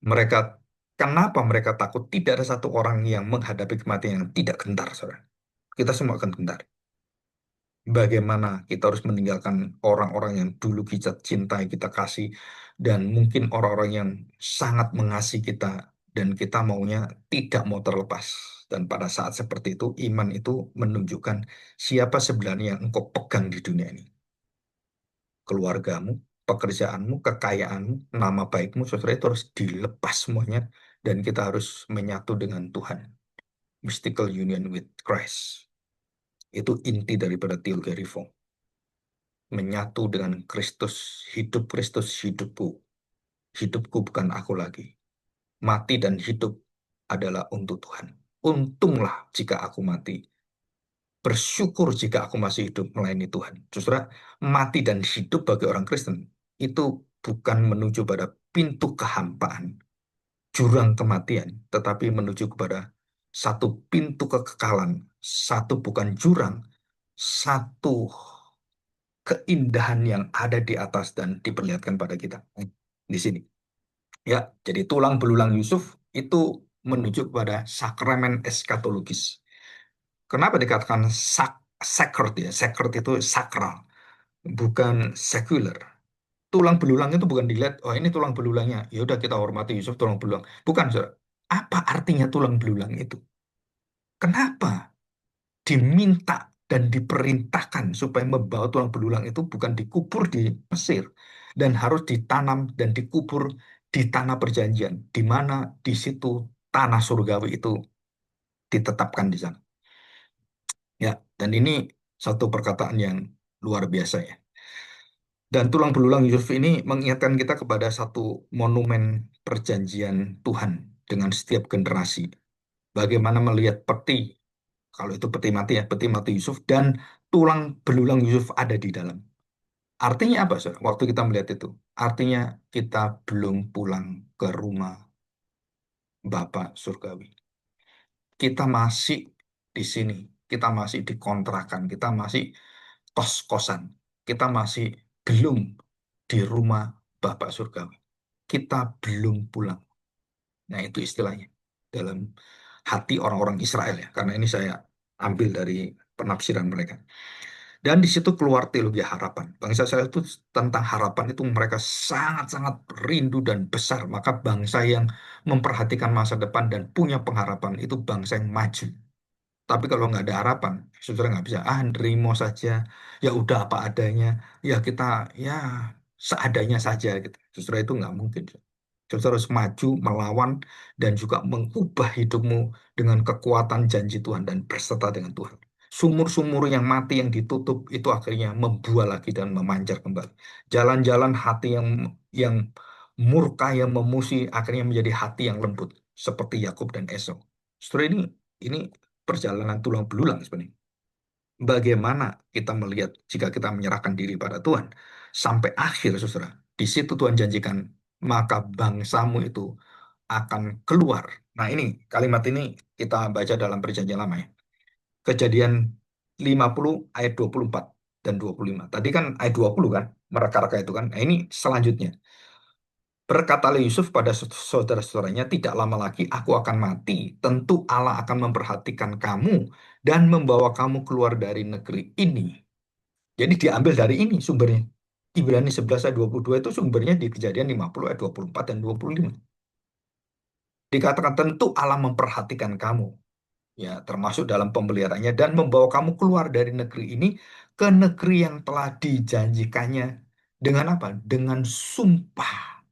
Mereka kenapa mereka takut? Tidak ada satu orang yang menghadapi kematian yang tidak gentar, saudara. Kita semua akan gentar. Bagaimana kita harus meninggalkan orang-orang yang dulu kita cintai, kita kasih, dan mungkin orang-orang yang sangat mengasihi kita dan kita maunya tidak mau terlepas. Dan pada saat seperti itu, iman itu menunjukkan siapa sebenarnya yang engkau pegang di dunia ini. Keluargamu, pekerjaanmu, kekayaanmu, nama baikmu, saudara itu harus dilepas semuanya. Dan kita harus menyatu dengan Tuhan. Mystical union with Christ. Itu inti daripada teologi reform. Menyatu dengan Kristus, Kristus hidupku. Hidupku bukan aku lagi. Mati dan hidup adalah untuk Tuhan. Untunglah jika aku mati. Bersyukur jika aku masih hidup melayani Tuhan. Justru mati dan hidup bagi orang Kristen itu bukan menuju pada pintu kehampaan, jurang kematian, tetapi menuju kepada satu pintu kekekalan, satu bukan jurang, satu keindahan yang ada di atas dan diperlihatkan pada kita di sini. Ya, jadi tulang belulang Yusuf itu menuju kepada sakramen eskatologis. Kenapa dikatakan sacred ya? Sacred itu sakral, bukan sekuler. Tulang belulang itu bukan dilihat, oh ini tulang belulangnya. Ya udah kita hormati Yusuf tulang belulang. Bukan, saudara. Apa artinya tulang belulang itu? Kenapa diminta dan diperintahkan supaya membawa tulang belulang itu bukan dikubur di Mesir dan harus ditanam dan dikubur di tanah perjanjian, di mana di situ tanah surgawi itu ditetapkan di sana. Ya, dan ini satu perkataan yang luar biasa ya. Dan tulang belulang Yusuf ini mengingatkan kita kepada satu monumen perjanjian Tuhan dengan setiap generasi. Bagaimana melihat peti, kalau itu peti mati ya, peti mati Yusuf, dan tulang belulang Yusuf ada di dalam. Artinya apa, saudara? Waktu kita melihat itu, artinya kita belum pulang ke rumah Bapa Surgawi. Kita masih di sini, kita masih di kontrakan, kita masih kos-kosan, kita masih belum di rumah Bapak Surgawi. Kita belum pulang. Nah, itu istilahnya dalam hati orang-orang Israel ya, karena ini saya ambil dari penafsiran mereka. Dan di situ keluar teologi harapan. Bangsa Israel itu tentang harapan itu mereka sangat-sangat rindu dan besar. Maka bangsa yang memperhatikan masa depan dan punya pengharapan itu bangsa yang maju. Tapi kalau nggak ada harapan, saudara nggak bisa, nerimo saja, ya udah apa adanya, ya kita ya seadanya saja gitu. Saudara itu nggak mungkin. Saudara harus maju, melawan, dan juga mengubah hidupmu dengan kekuatan janji Tuhan dan berserta dengan Tuhan. Sumur-sumur yang mati, yang ditutup, itu akhirnya membuah lagi dan memancar kembali. Jalan-jalan hati yang murka, yang memusi, akhirnya menjadi hati yang lembut, seperti Yakub dan Esau. Saudara ini perjalanan tulang belulang sebenarnya. Bagaimana kita melihat jika kita menyerahkan diri pada Tuhan sampai akhir, saudara. Di situ Tuhan janjikan, maka bangsamu itu akan keluar. Nah ini, kalimat ini kita baca dalam perjanjian lama ya. Kejadian 50 ayat 24 dan 25. Tadi kan ayat 20 kan, mereka-reka itu kan. Nah ini selanjutnya. Berkatalah Yusuf pada saudara-saudaranya, tidak lama lagi aku akan mati. Tentu Allah akan memperhatikan kamu dan membawa kamu keluar dari negeri ini. Jadi diambil dari ini sumbernya. Ibrani 11 ayat 22 itu sumbernya di Kejadian 50 ayat 24 dan 25. Dikatakan tentu Allah memperhatikan kamu, ya termasuk dalam pemeliharaannya dan membawa kamu keluar dari negeri ini ke negeri yang telah dijanjikannya dengan apa? Dengan sumpah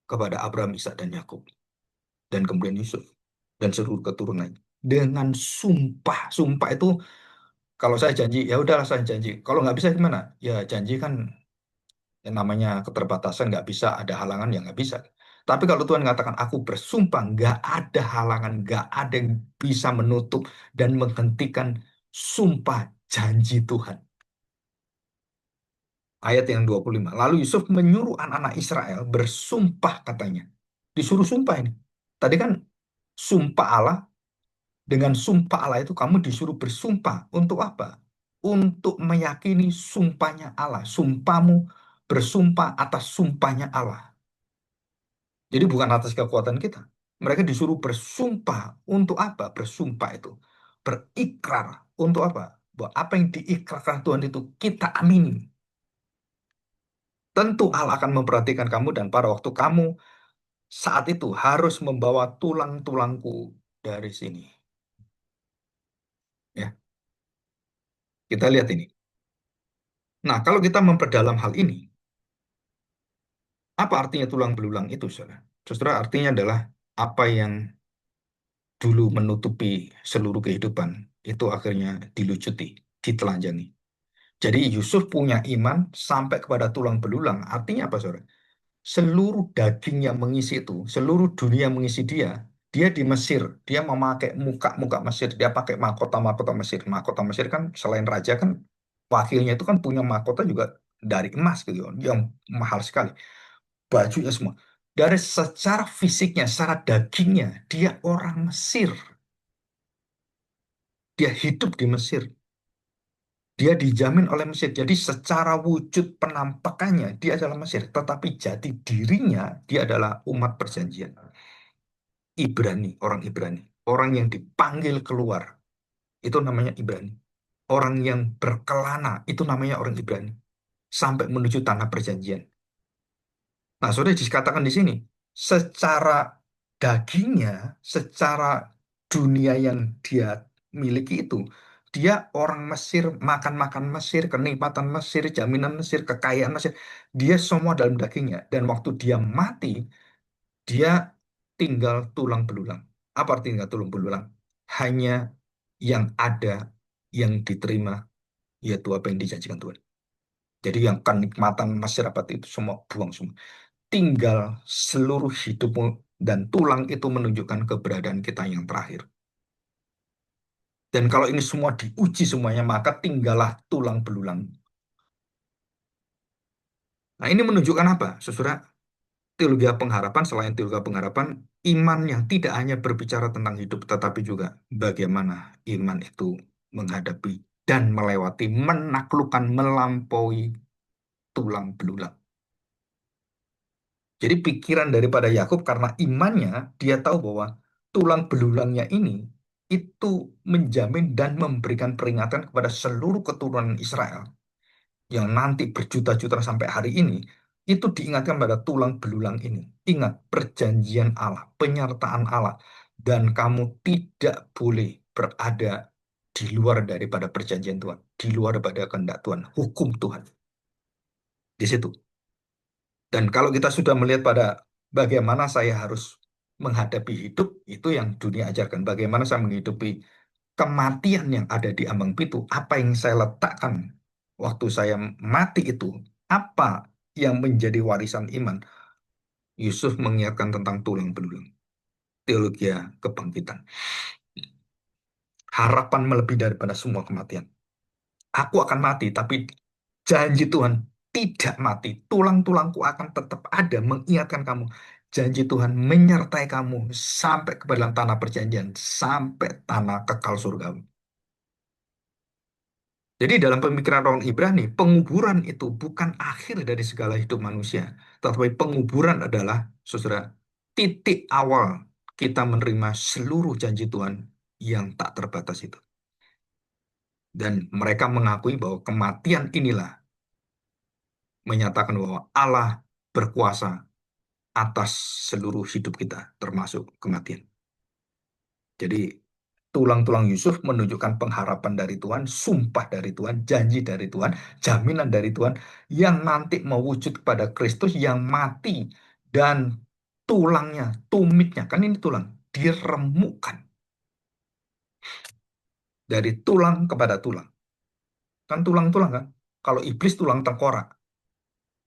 kepada Abraham, Ishak dan Yakub dan kemudian Yusuf dan seluruh keturunannya. Dengan sumpah, sumpah itu kalau saya janji ya udahlah saya janji. Kalau nggak bisa gimana? Ya janji kan yang namanya keterbatasan nggak bisa ada halangan yang nggak bisa. Tapi kalau Tuhan mengatakan aku bersumpah nggak ada halangan, nggak ada yang bisa menutup dan menghentikan sumpah janji Tuhan. Ayat yang 25. Lalu Yusuf menyuruh anak-anak Israel bersumpah katanya. Disuruh sumpah ini. Tadi kan sumpah Allah, dengan sumpah Allah itu kamu disuruh bersumpah. Untuk apa? Untuk meyakini sumpahnya Allah. Sumpahmu bersumpah atas sumpahnya Allah. Jadi bukan atas kekuatan kita. Mereka disuruh bersumpah untuk apa? Bersumpah itu. Berikrar untuk apa? Bahwa apa yang diikrarkan Tuhan itu kita amini. Tentu Allah akan memperhatikan kamu dan pada waktu kamu saat itu harus membawa tulang-tulangku. dari sini. Ya, kita lihat ini. Nah, kalau kita memperdalam hal ini, apa artinya tulang belulang itu, saudara? Saudara, artinya adalah apa yang dulu menutupi seluruh kehidupan, itu akhirnya dilucuti, ditelanjangi. Jadi Yusuf punya iman sampai kepada tulang belulang. Artinya apa, saudara? Seluruh daging yang mengisi itu, seluruh dunia yang mengisi dia, dia di Mesir, dia memakai muka-muka Mesir, dia pakai mahkota-mahkota Mesir. Mahkota Mesir kan selain raja kan wakilnya itu kan punya mahkota juga dari emas gitu, yang mahal sekali. Bajunya semua. Dari secara fisiknya, secara dagingnya, dia orang Mesir. Dia hidup di Mesir. Dia dijamin oleh Mesir. Jadi secara wujud penampakannya dia adalah Mesir. Tetapi jati dirinya dia adalah umat perjanjian. Ibrani, orang Ibrani. Orang yang dipanggil keluar. Itu namanya Ibrani. Orang yang berkelana, itu namanya orang Ibrani. Sampai menuju tanah perjanjian. Nah, sudah dikatakan di sini, secara dagingnya, secara dunia yang dia miliki itu, dia orang Mesir, makan-makan Mesir, kenikmatan Mesir, jaminan Mesir, kekayaan Mesir, dia semua dalam dagingnya. Dan waktu dia mati, dia tinggal tulang belulang. Apa artinya tulang belulang? Hanya yang ada, yang diterima, yaitu apa yang dijanjikan Tuhan. Jadi yang kenikmatan Mesir apa itu semua buang semua, tinggal seluruh hidupmu dan tulang itu menunjukkan keberadaan kita yang terakhir. Dan kalau ini semua diuji semuanya, maka tinggallah tulang belulang. Nah, ini menunjukkan apa, saudara? Teologi pengharapan, selain teologi pengharapan, iman yang tidak hanya berbicara tentang hidup, tetapi juga bagaimana iman itu menghadapi dan melewati, menaklukkan, melampaui tulang belulang. Jadi pikiran daripada Yakub karena imannya dia tahu bahwa tulang belulangnya ini itu menjamin dan memberikan peringatan kepada seluruh keturunan Israel yang nanti berjuta-juta sampai hari ini itu diingatkan pada tulang belulang ini. Ingat perjanjian Allah, penyertaan Allah, dan kamu tidak boleh berada di luar daripada perjanjian Tuhan, di luar daripada kehendak Tuhan, hukum Tuhan. Di situ. Dan kalau kita sudah melihat pada bagaimana saya harus menghadapi hidup, itu yang dunia ajarkan. Bagaimana saya menghidupi kematian yang ada di ambang pintu, apa yang saya letakkan waktu saya mati itu, apa yang menjadi warisan iman. Yusuf mengingatkan tentang tulang belulang, teologi kebangkitan. Harapan melebihi daripada semua kematian. Aku akan mati, tapi janji Tuhan tidak mati. Tulang-tulangku akan tetap ada mengingatkan kamu. Janji Tuhan menyertai kamu sampai ke dalam tanah perjanjian, sampai tanah kekal surgawi. Jadi dalam pemikiran orang Ibrani, penguburan itu bukan akhir dari segala hidup manusia. Tetapi penguburan adalah, saudara, titik awal kita menerima seluruh janji Tuhan yang tak terbatas itu. Dan mereka mengakui bahwa kematian inilah menyatakan bahwa Allah berkuasa atas seluruh hidup kita, termasuk kematian. Jadi tulang-tulang Yusuf menunjukkan pengharapan dari Tuhan, sumpah dari Tuhan, janji dari Tuhan, jaminan dari Tuhan yang nanti mewujud kepada Kristus yang mati dan tulangnya, tumitnya, kan ini tulang, diremukkan dari tulang kepada tulang. Kan tulang-tulang kan? Kalau iblis tulang tengkorak,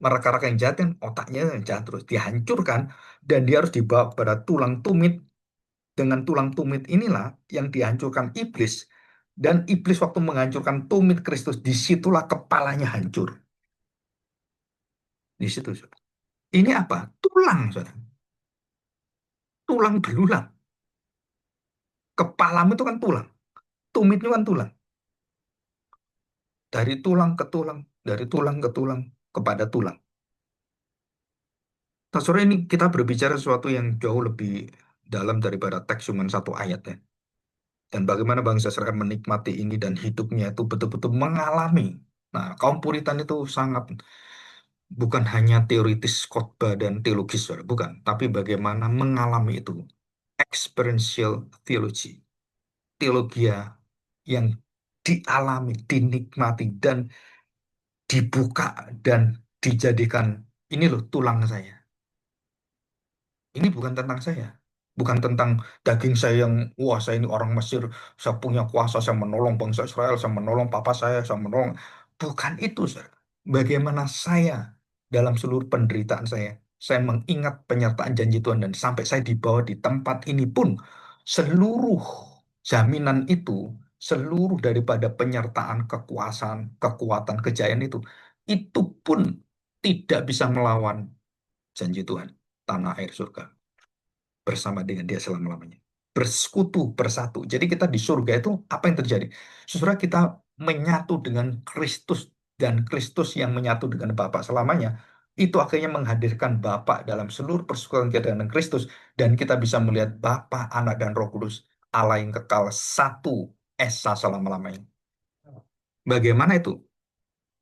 mereka-reka yang jahat kan otaknya yang jahat terus dihancurkan dan dia harus dibawa pada tulang tumit. Dengan tulang tumit inilah yang dihancurkan iblis. Dan iblis waktu menghancurkan tumit Kristus, disitulah kepalanya hancur. Di situ, saudara. Ini apa? Tulang, saudara. Tulang belulang. Kepalamu itu kan tulang. Tumit itu kan tulang. Dari tulang ke tulang, dari tulang ke tulang, kepada tulang. Nah, saudara, ini kita berbicara sesuatu yang jauh lebih dalam daripada teks cuma satu ayat ya. Dan bagaimana bangsa Israel menikmati ini dan hidupnya itu betul-betul mengalami. Nah, kaum Puritan itu sangat bukan hanya teoritis khotbah dan teologis, saudara. Bukan, tapi bagaimana mengalami itu. experiential theology, teologi yang dialami, dinikmati, dan dibuka dan dijadikan ini loh tulang saya. Ini bukan tentang saya. Bukan tentang daging saya yang, wah saya ini orang Mesir, saya punya kuasa, saya menolong bangsa Israel, saya menolong papa saya menolong. Bukan itu, saudara. Bagaimana saya dalam seluruh penderitaan saya mengingat penyertaan janji Tuhan dan sampai saya dibawa di tempat ini pun, seluruh jaminan itu, seluruh daripada penyertaan kekuasaan, kekuatan, kejayaan itu pun tidak bisa melawan janji Tuhan, tanah air surga bersama dengan dia selama-lamanya. Bersekutu, bersatu. Jadi kita di surga itu apa yang terjadi? Saudara kita menyatu dengan Kristus dan Kristus yang menyatu dengan Bapa selamanya. Itu akhirnya menghadirkan Bapa dalam seluruh persekutuan kita dengan Kristus dan kita bisa melihat Bapa, Anak dan Roh Kudus Allah yang kekal satu esa selama-lamanya. Bagaimana itu?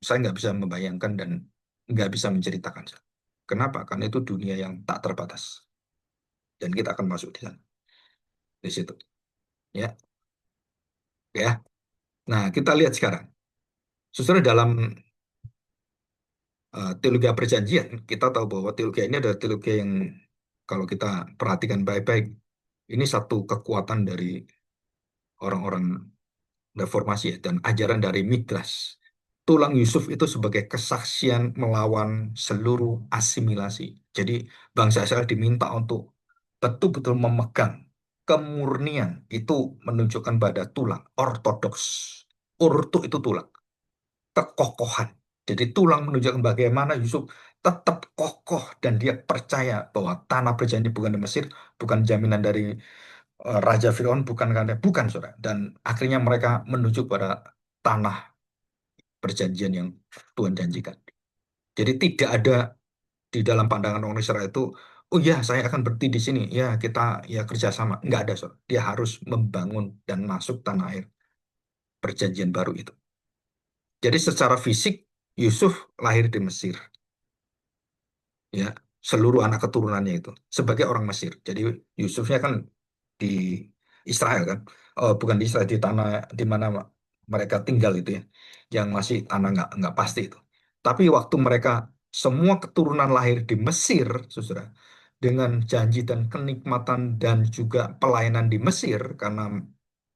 Saya nggak bisa membayangkan dan nggak bisa menceritakan. Kenapa? Karena itu dunia yang tak terbatas dan kita akan masuk di sana, di situ. Ya, ya. Nah, kita lihat sekarang. Sesuai dalam teologi perjanjian, kita tahu bahwa teologi ini adalah teologi yang kalau kita perhatikan baik-baik, ini satu kekuatan dari orang-orang reformasi ya, dan ajaran dari Midrash. Tulang Yusuf itu sebagai kesaksian melawan seluruh asimilasi. Jadi bangsa Israel diminta untuk betul-betul memegang kemurnian itu menunjukkan pada tulang ortodoks. Orto itu tulang. Kekokohan. Jadi tulang menunjukkan bagaimana Yusuf tetap kokoh dan dia percaya bahwa tanah perjanjian bukan di Mesir, bukan jaminan dari Raja Firaun, bukan karena bukan saudara. Dan akhirnya mereka menuju pada tanah perjanjian yang Tuhan janjikan. Jadi tidak ada di dalam pandangan orang Israel itu, oh ya saya akan berhenti di sini, ya kita ya kerjasama. Nggak ada saudara. Dia harus membangun dan masuk tanah air perjanjian baru itu. Jadi secara fisik Yusuf lahir di Mesir, ya seluruh anak keturunannya itu sebagai orang Mesir. Jadi Yusufnya kan di Israel kan, oh, bukan di Israel di tanah di mana mereka tinggal itu ya, yang masih tanah nggak pasti itu. Tapi waktu mereka semua keturunan lahir di Mesir, saudara, dengan janji dan kenikmatan dan juga pelayanan di Mesir karena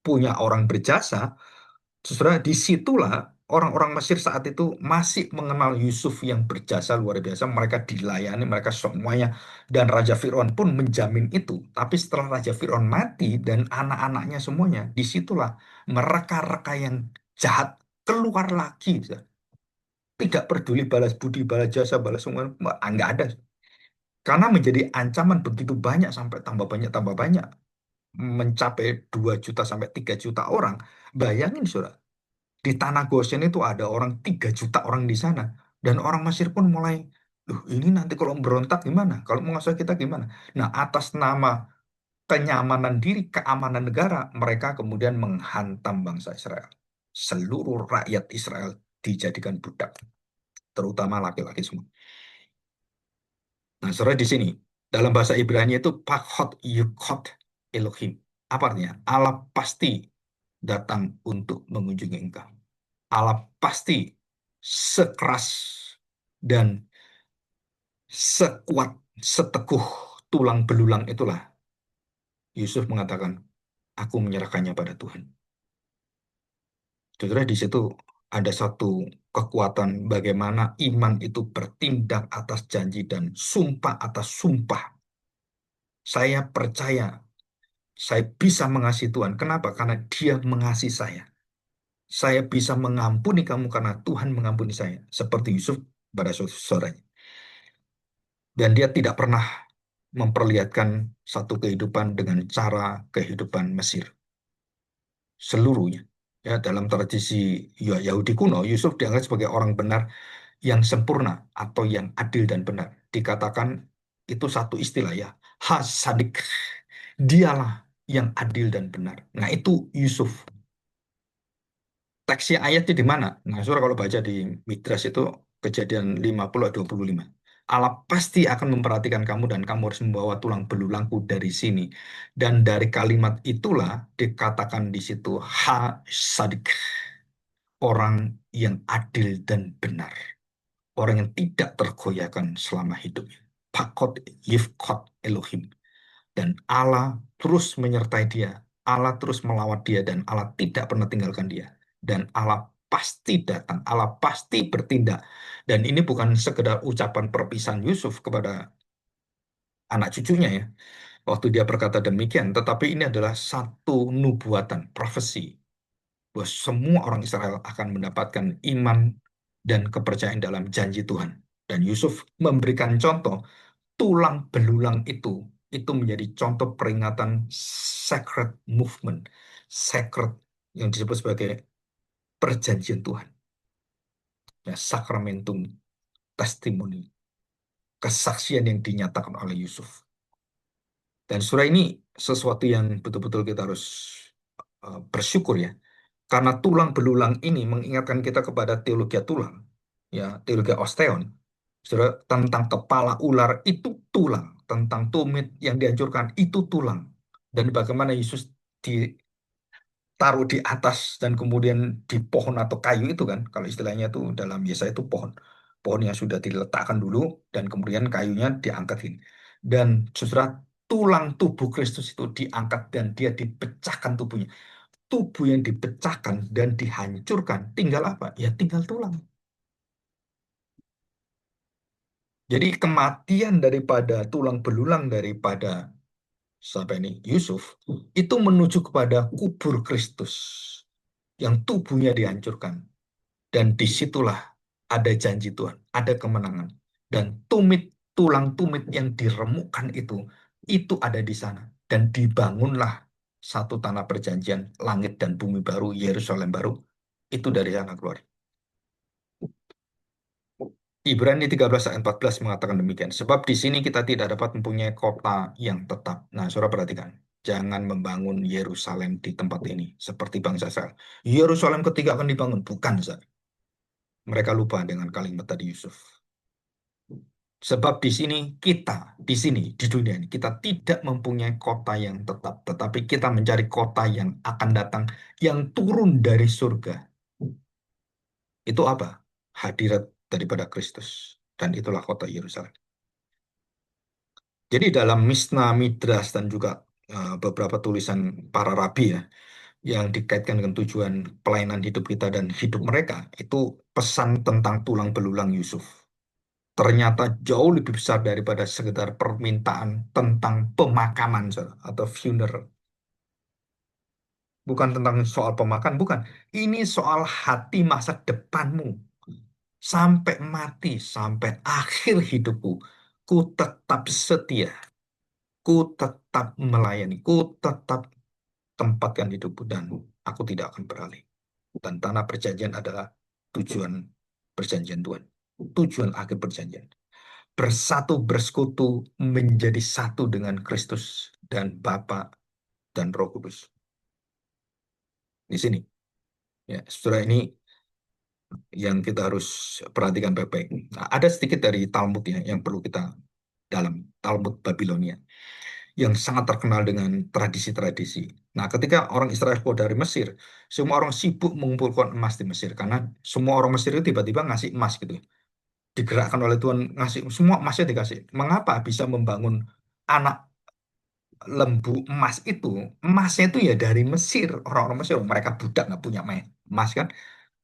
punya orang berjasa, saudara, disitulah orang-orang Mesir saat itu masih mengenal Yusuf yang berjasa luar biasa. Mereka dilayani, mereka semuanya. Dan Raja Fir'aun pun menjamin itu. Tapi setelah Raja Fir'aun mati dan anak-anaknya semuanya, disitulah mereka-reka yang jahat keluar lagi. Saudara. Tidak peduli balas budi, balas jasa, balas semua. Nggak ada. Karena menjadi ancaman begitu banyak sampai tambah banyak. Mencapai 2 juta sampai 3 juta orang. Bayangin, saudara. Di tanah Goshen itu ada orang 3 juta orang di sana. Dan orang Mesir pun mulai, loh ini nanti kalau berontak gimana? Kalau menguasai kita gimana? Nah, atas nama kenyamanan diri, keamanan negara, mereka kemudian menghantam bangsa Israel. Seluruh rakyat Israel dijadikan budak, terutama laki-laki semua. Nah, saudara di sini, dalam bahasa Ibrani itu Pakhot Yukot Elohim. Apa artinya? Allah pasti datang untuk mengunjungi engkau. Allah pasti sekeras dan sekuat, seteguh tulang belulang itulah Yusuf mengatakan, aku menyerahkannya pada Tuhan. Saudara, di situ ada satu kekuatan bagaimana iman itu bertindak atas janji dan sumpah atas sumpah. Saya percaya saya bisa mengasihi Tuhan. Kenapa? Karena Dia mengasihi saya. Saya bisa mengampuni kamu karena Tuhan mengampuni saya. Seperti Yusuf pada saudaranya. Dan dia tidak pernah memperlihatkan satu kehidupan dengan cara kehidupan Mesir seluruhnya. Ya, dalam tradisi Yahudi kuno, Yusuf dianggap sebagai orang benar yang sempurna atau yang adil dan benar. Dikatakan itu satu istilah ya, Hasadik. Dialah yang adil dan benar. Nah, itu Yusuf. Teksnya ayatnya di mana? Nah, saudara kalau baca di Midrash itu kejadian 50 atau 25. Allah pasti akan memperhatikan kamu dan kamu harus membawa tulang belulangku dari sini. Dan dari kalimat itulah dikatakan di situ ha sadik, orang yang adil dan benar, orang yang tidak tergoyahkan selama hidupnya. Pakot yifkot Elohim. Dan Allah terus menyertai dia. Allah terus melawat dia dan Allah tidak pernah tinggalkan dia. Dan Allah pasti datang, Allah pasti bertindak. Dan ini bukan sekedar ucapan perpisahan Yusuf kepada anak cucunya ya, waktu dia berkata demikian, tetapi ini adalah satu nubuatan, profesi, bahwa semua orang Israel akan mendapatkan iman dan kepercayaan dalam janji Tuhan. Dan Yusuf memberikan contoh tulang belulang itu menjadi contoh peringatan sacred movement, sacred yang disebut sebagai perjanjian Tuhan, ya, sakramentum testimoni, kesaksian yang dinyatakan oleh Yusuf. Dan surah ini sesuatu yang betul-betul kita harus bersyukur ya, karena tulang belulang ini mengingatkan kita kepada teologi tulang, ya, teologi osteon. Saudara, tentang kepala ular itu tulang, tentang tumit yang dihancurkan itu tulang. Dan bagaimana Yesus ditaruh di atas dan kemudian di pohon atau kayu itu kan, kalau istilahnya itu dalam Yesaya itu pohon. Pohon yang sudah diletakkan dulu dan kemudian kayunya diangkatin. Dan saudara, tulang tubuh Kristus itu diangkat dan dia dipecahkan tubuhnya. Tubuh yang dipecahkan dan dihancurkan, tinggal apa? Ya tinggal tulang. Jadi kematian daripada tulang belulang daripada siapa ini Yusuf itu menuju kepada kubur Kristus yang tubuhnya dihancurkan, dan disitulah ada janji Tuhan, ada kemenangan, dan tulang tumit yang diremukkan itu ada di sana, dan dibangunlah satu tanah perjanjian, langit dan bumi baru, Yerusalem baru, itu dari sana keluar. Ibrani 13 ayat 14 mengatakan demikian. Sebab di sini kita tidak dapat mempunyai kota yang tetap. Nah, saudara perhatikan. Jangan membangun Yerusalem di tempat ini. Seperti bangsa Israel. Yerusalem ketiga akan dibangun. Bukan, saudara. Mereka lupa dengan kalimat tadi Yusuf. Sebab di sini, di dunia ini, kita tidak mempunyai kota yang tetap. Tetapi kita mencari kota yang akan datang, yang turun dari surga. Itu apa? Hadirat daripada Kristus. Dan itulah kota Yerusalem. Jadi dalam Misna, Midras, dan juga beberapa tulisan para rabi ya, yang dikaitkan dengan tujuan pelayanan hidup kita dan hidup mereka, itu pesan tentang tulang belulang Yusuf. Ternyata jauh lebih besar daripada sekedar permintaan tentang pemakaman saudara, atau funeral. Bukan tentang soal pemakan, bukan. Ini soal hati masa depanmu. Sampai mati, sampai akhir hidupku, ku tetap setia. Ku tetap melayani, ku tetap tempatkan hidupku dan aku tidak akan beralih. Dan tanah perjanjian adalah tujuan perjanjian Tuhan. Tujuan akhir perjanjian. Bersatu, bersekutu, menjadi satu dengan Kristus dan Bapa dan Roh Kudus. Di sini. Ya, saudara, ini yang kita harus perhatikan baik-baik. Nah, ada sedikit dari Talmud ya yang perlu kita dalam Talmud Babilonia, yang sangat terkenal dengan tradisi-tradisi. Nah, ketika orang Israel keluar dari Mesir, semua orang sibuk mengumpulkan emas di Mesir karena semua orang Mesir itu tiba-tiba ngasih emas gitu. Digerakkan oleh Tuhan, ngasih semua emasnya dikasih. Mengapa bisa membangun anak lembu emas itu? Emasnya itu ya dari Mesir, orang-orang Mesir, mereka budak nggak punya emas kan.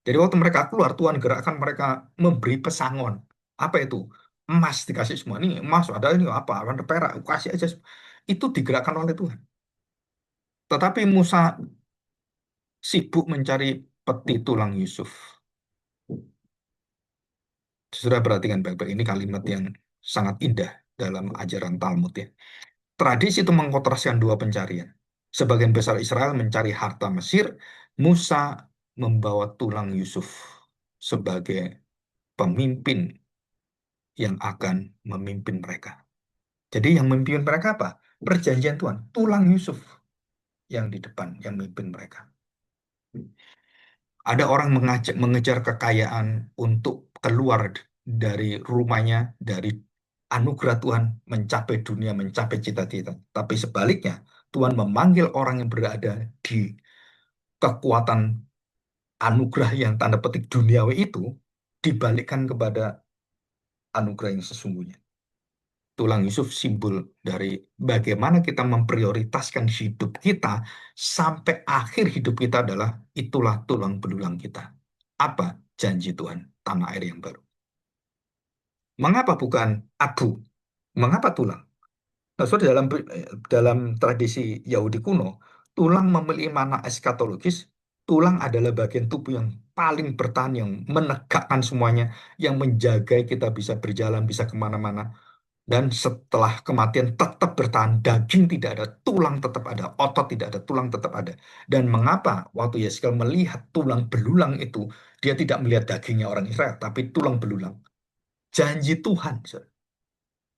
Jadi waktu mereka keluar, Tuhan gerakkan mereka memberi pesangon. Apa itu? Emas dikasih semua. Ini emas, ada ini apa? Ada perak, kasih aja. Itu digerakkan oleh Tuhan. Tetapi Musa sibuk mencari peti tulang Yusuf. Sudah perhatikan baik-baik, ini kalimat yang sangat indah dalam ajaran Talmud ya. Tradisi itu mengkontraskan dua pencarian. Sebagian besar Israel mencari harta Mesir, Musa membawa tulang Yusuf sebagai pemimpin yang akan memimpin mereka. Jadi yang memimpin mereka apa? Perjanjian Tuhan, tulang Yusuf yang di depan, yang memimpin mereka. Ada orang mengejar kekayaan untuk keluar dari rumahnya, dari anugerah Tuhan mencapai dunia, mencapai cita-cita. Tapi sebaliknya, Tuhan memanggil orang yang berada di kekuatan anugerah yang tanda petik duniawi itu, dibalikkan kepada anugerah yang sesungguhnya. Tulang Yusuf simbol dari bagaimana kita memprioritaskan hidup kita sampai akhir hidup kita adalah itulah tulang belulang kita. Apa janji Tuhan? Tanah air yang baru. Mengapa bukan abu? Mengapa tulang? Nah, saudara, dalam tradisi Yahudi kuno, tulang memiliki makna eskatologis. Tulang adalah bagian tubuh yang paling bertahan, yang menegakkan semuanya, yang menjaga kita bisa berjalan, bisa kemana-mana. Dan setelah kematian tetap bertahan, daging tidak ada, tulang tetap ada, otot tidak ada, tulang tetap ada. Dan mengapa waktu Yeskiel melihat tulang belulang itu, dia tidak melihat dagingnya orang Israel, tapi tulang belulang. Janji Tuhan, saudara.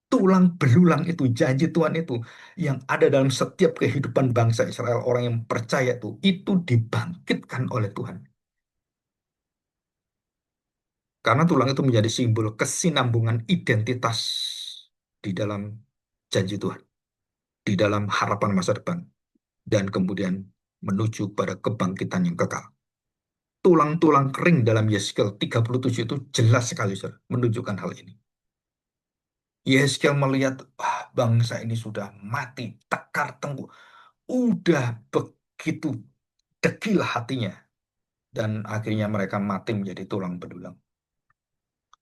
Tulang belulang itu, janji Tuhan itu, yang ada dalam setiap kehidupan bangsa Israel, orang yang percaya itu dibangkitkan oleh Tuhan. Karena tulang itu menjadi simbol kesinambungan identitas di dalam janji Tuhan, di dalam harapan masa depan, dan kemudian menuju pada kebangkitan yang kekal. Tulang-tulang kering dalam Yeskel 37 itu jelas sekali, Sir, menunjukkan hal ini. Yeskel melihat, bangsa ini sudah mati, tekar tenggu, udah begitu dekil hatinya, dan akhirnya mereka mati menjadi tulang belulang.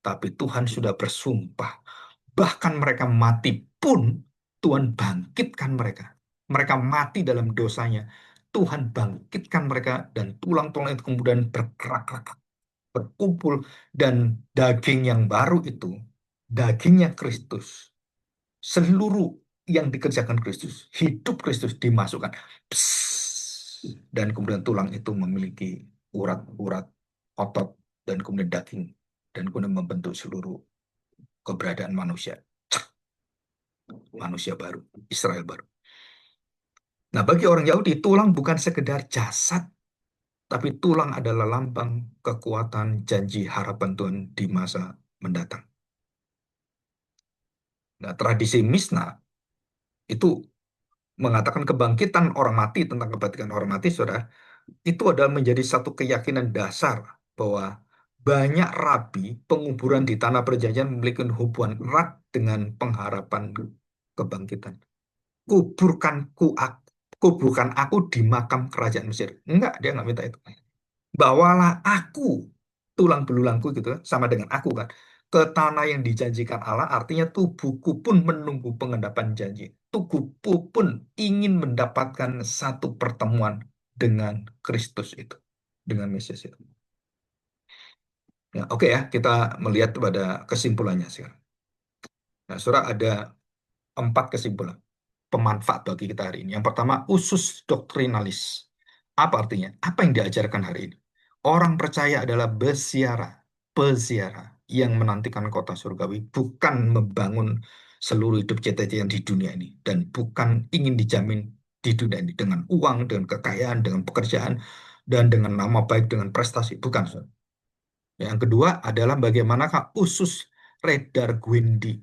Tapi Tuhan sudah bersumpah, bahkan mereka mati pun Tuhan bangkitkan mereka. Mereka mati dalam dosanya. Tuhan bangkitkan mereka dan tulang-tulang itu kemudian bergerak, berkumpul, dan daging yang baru itu, dagingnya Kristus. Seluruh yang dikerjakan Kristus, hidup Kristus dimasukkan. Psst. Dan kemudian tulang itu memiliki urat-urat otot dan kemudian daging dan kemudian membentuk seluruh keberadaan manusia. Manusia baru, Israel baru. Nah, bagi orang Yahudi, tulang bukan sekedar jasad, tapi tulang adalah lambang kekuatan janji harapan Tuhan di masa mendatang. Nah, tradisi Misna itu mengatakan kebangkitan orang mati, tentang kebangkitan orang mati, saudara, itu adalah menjadi satu keyakinan dasar bahwa banyak rabi penguburan di tanah perjanjian memiliki hubungan erat dengan pengharapan kebangkitan. Kuburkan aku di makam kerajaan Mesir. Enggak, dia nggak minta itu. Bawalah aku, tulang belulangku gitu, sama dengan aku kan, ke tanah yang dijanjikan Allah, artinya tubuhku pun menunggu pengendapan janji. Tubuhku pun ingin mendapatkan satu pertemuan dengan Kristus itu, dengan Mesias itu. Ya, oke ya, kita melihat pada kesimpulannya sekarang. Nah, saudara, ada 4 kesimpulan pemanfaat bagi kita hari ini. Yang pertama, usus doktrinalis. Apa artinya? Apa yang diajarkan hari ini? Orang percaya adalah peziarah yang menantikan kota surgawi, bukan membangun seluruh hidup cita-cita yang di dunia ini, dan bukan ingin dijamin di dunia ini dengan uang, dengan kekayaan, dengan pekerjaan, dan dengan nama baik, dengan prestasi. Bukan, saudara. Yang kedua adalah bagaimanakah usus redarguendi.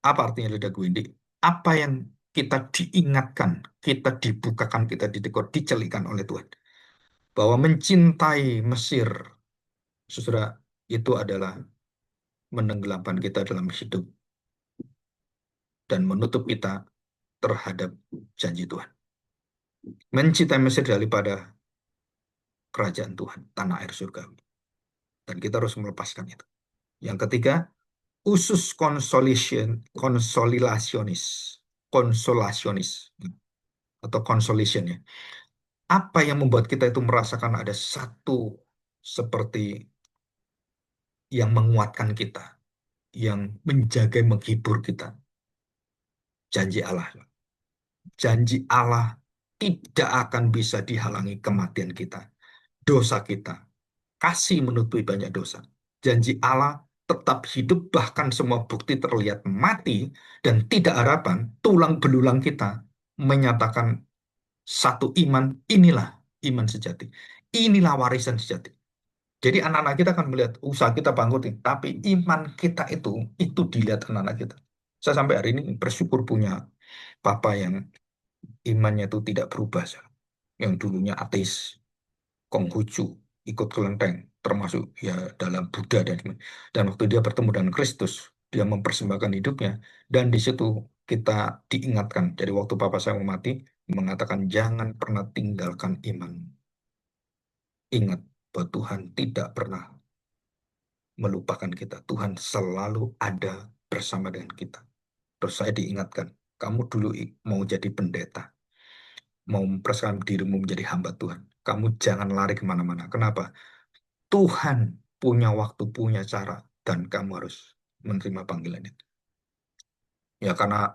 Apa artinya lidah Gwindi? Apa yang kita diingatkan, kita dibukakan, kita ditegur, dicelikan oleh Tuhan. Bahwa mencintai Mesir, saudara, itu adalah menenggelamkan kita dalam hidup dan menutup kita terhadap janji Tuhan. Mencintai Mesir daripada kerajaan Tuhan, tanah air surgawi. Dan kita harus melepaskan itu. Yang ketiga, usus konsolasionis atau consolation ya. Apa yang membuat kita itu merasakan ada satu seperti yang menguatkan kita, yang menjaga, menghibur kita? Janji Allah. Janji Allah tidak akan bisa dihalangi kematian kita, dosa kita, kasih menutupi banyak dosa. Janji Allah tetap hidup, bahkan semua bukti terlihat mati dan tidak harapan, tulang belulang kita menyatakan satu iman, inilah iman sejati. Inilah warisan sejati. Jadi anak-anak kita akan melihat usaha kita bangkit, tapi iman kita itu dilihat anak-anak kita. Saya sampai hari ini bersyukur punya papa yang imannya itu tidak berubah, Sir. Yang dulunya ateis, Konghucu, ikut kelenteng, termasuk ya dalam Buddha dan waktu dia bertemu dengan Kristus, dia mempersembahkan hidupnya dan di situ kita diingatkan. Jadi waktu papa saya mau mati, mengatakan jangan pernah tinggalkan iman. Ingat bahwa Tuhan tidak pernah melupakan kita. Tuhan selalu ada bersama dengan kita. Terus saya diingatkan, kamu dulu mau jadi pendeta, mau mempersiapkan dirimu menjadi hamba Tuhan. Kamu jangan lari kemana-mana. Kenapa? Tuhan punya waktu, punya cara, dan kamu harus menerima panggilan itu. Ya karena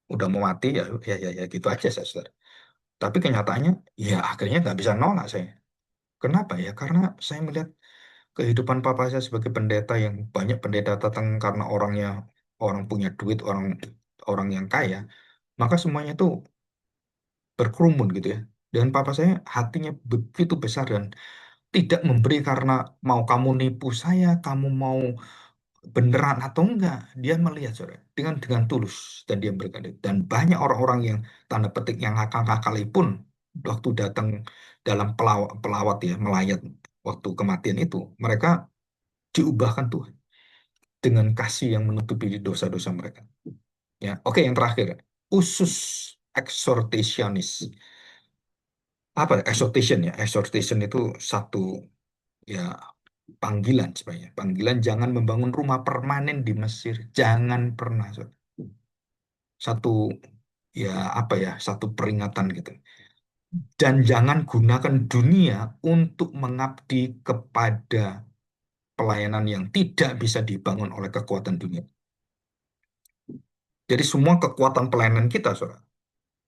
udah mau mati ya, ya gitu aja saya, saudara. Tapi kenyataannya, ya akhirnya nggak bisa nolak saya. Kenapa ya? Karena saya melihat kehidupan papa saya sebagai pendeta yang banyak pendeta datang karena orangnya orang punya duit, orang orang yang kaya, maka semuanya itu berkerumun gitu ya. Dan papa saya hatinya begitu besar dan tidak memberi karena mau kamu nipu saya, kamu mau beneran atau enggak, dia melihat saudara dengan tulus dan dia memberikan itu. Dan banyak orang-orang yang tanda petik yang ngakal-ngakal pun waktu datang dalam pelawat ya melayat waktu kematian itu mereka diubahkan Tuhan dengan kasih yang menutupi dosa-dosa mereka. Ya, oke yang terakhir, usus exhortationis. Apa ya? Exhortation ya? Exhortation itu satu ya panggilan sebenarnya. Panggilan jangan membangun rumah permanen di Mesir. Jangan pernah. Satu ya apa ya? Satu peringatan gitu. Dan jangan gunakan dunia untuk mengabdi kepada pelayanan yang tidak bisa dibangun oleh kekuatan dunia. Jadi semua kekuatan pelayanan kita, saudara,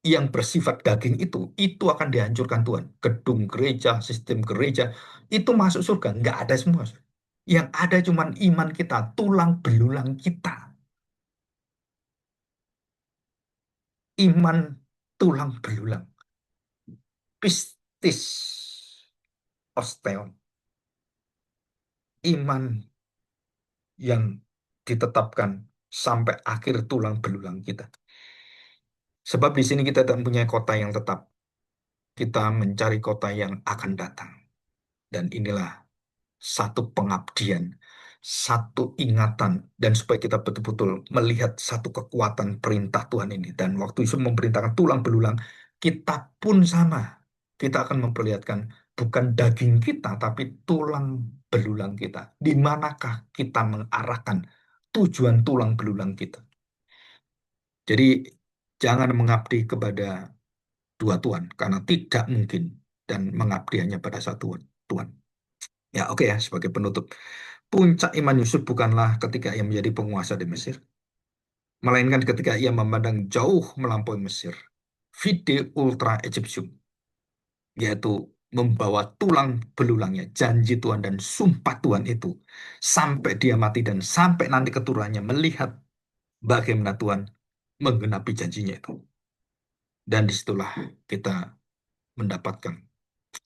yang bersifat daging itu akan dihancurkan Tuhan. Gedung gereja, sistem gereja, itu masuk surga. Nggak ada semua, saudara. Yang ada cuman iman kita, tulang belulang kita. Iman tulang belulang. Pistis osteon. Iman yang ditetapkan sampai akhir tulang belulang kita. Sebab di sini kita tidak mempunyai kota yang tetap. Kita mencari kota yang akan datang. Dan inilah satu pengabdian, satu ingatan, dan supaya kita betul-betul melihat satu kekuatan perintah Tuhan ini. Dan waktu Yesus memerintahkan tulang belulang, kita pun sama. Kita akan memperlihatkan bukan daging kita, tapi tulang belulang kita. Di manakah kita mengarahkan tujuan tulang belulang kita? Jadi jangan mengabdi kepada dua Tuhan, karena tidak mungkin dan mengabdi hanya pada satu Tuhan. Ya, oke ya, sebagai penutup. Puncak iman Yusuf bukanlah ketika ia menjadi penguasa di Mesir, melainkan ketika ia memandang jauh melampaui Mesir. Vide ultra Egyptium, yaitu membawa tulang belulangnya, janji Tuhan dan sumpah Tuhan itu, sampai dia mati dan sampai nanti keturunannya melihat bagaimana Tuhan menggenapi janjinya itu. Dan disitulah kita mendapatkan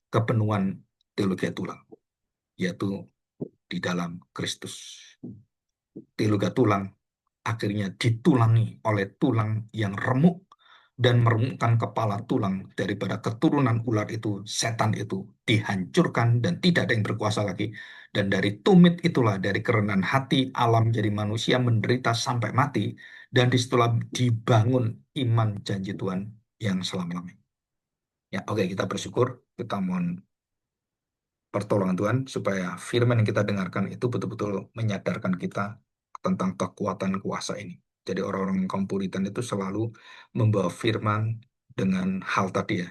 kepenuhan teologi tulang, yaitu di dalam Kristus. Teologi tulang akhirnya ditulangi oleh tulang yang remuk dan meremukkan kepala tulang daripada keturunan ular itu, setan itu dihancurkan dan tidak ada yang berkuasa lagi. Dan dari tumit itulah, dari kerendahan hati, alam jadi manusia menderita sampai mati. Dan disitulah dibangun iman janji Tuhan yang selama-lamanya. Ya, oke, kita bersyukur, kita mohon pertolongan Tuhan supaya firman yang kita dengarkan itu betul-betul menyadarkan kita tentang kekuatan kuasa ini. Jadi orang-orang kaum Puritan itu selalu membawa firman dengan hal tadi ya,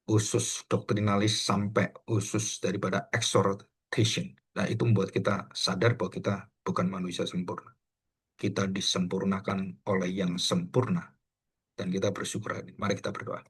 usus doktrinalis sampai usus daripada exhortation. Nah, itu membuat kita sadar bahwa kita bukan manusia sempurna. Kita disempurnakan oleh yang sempurna. Dan kita bersyukur. Mari kita berdoa.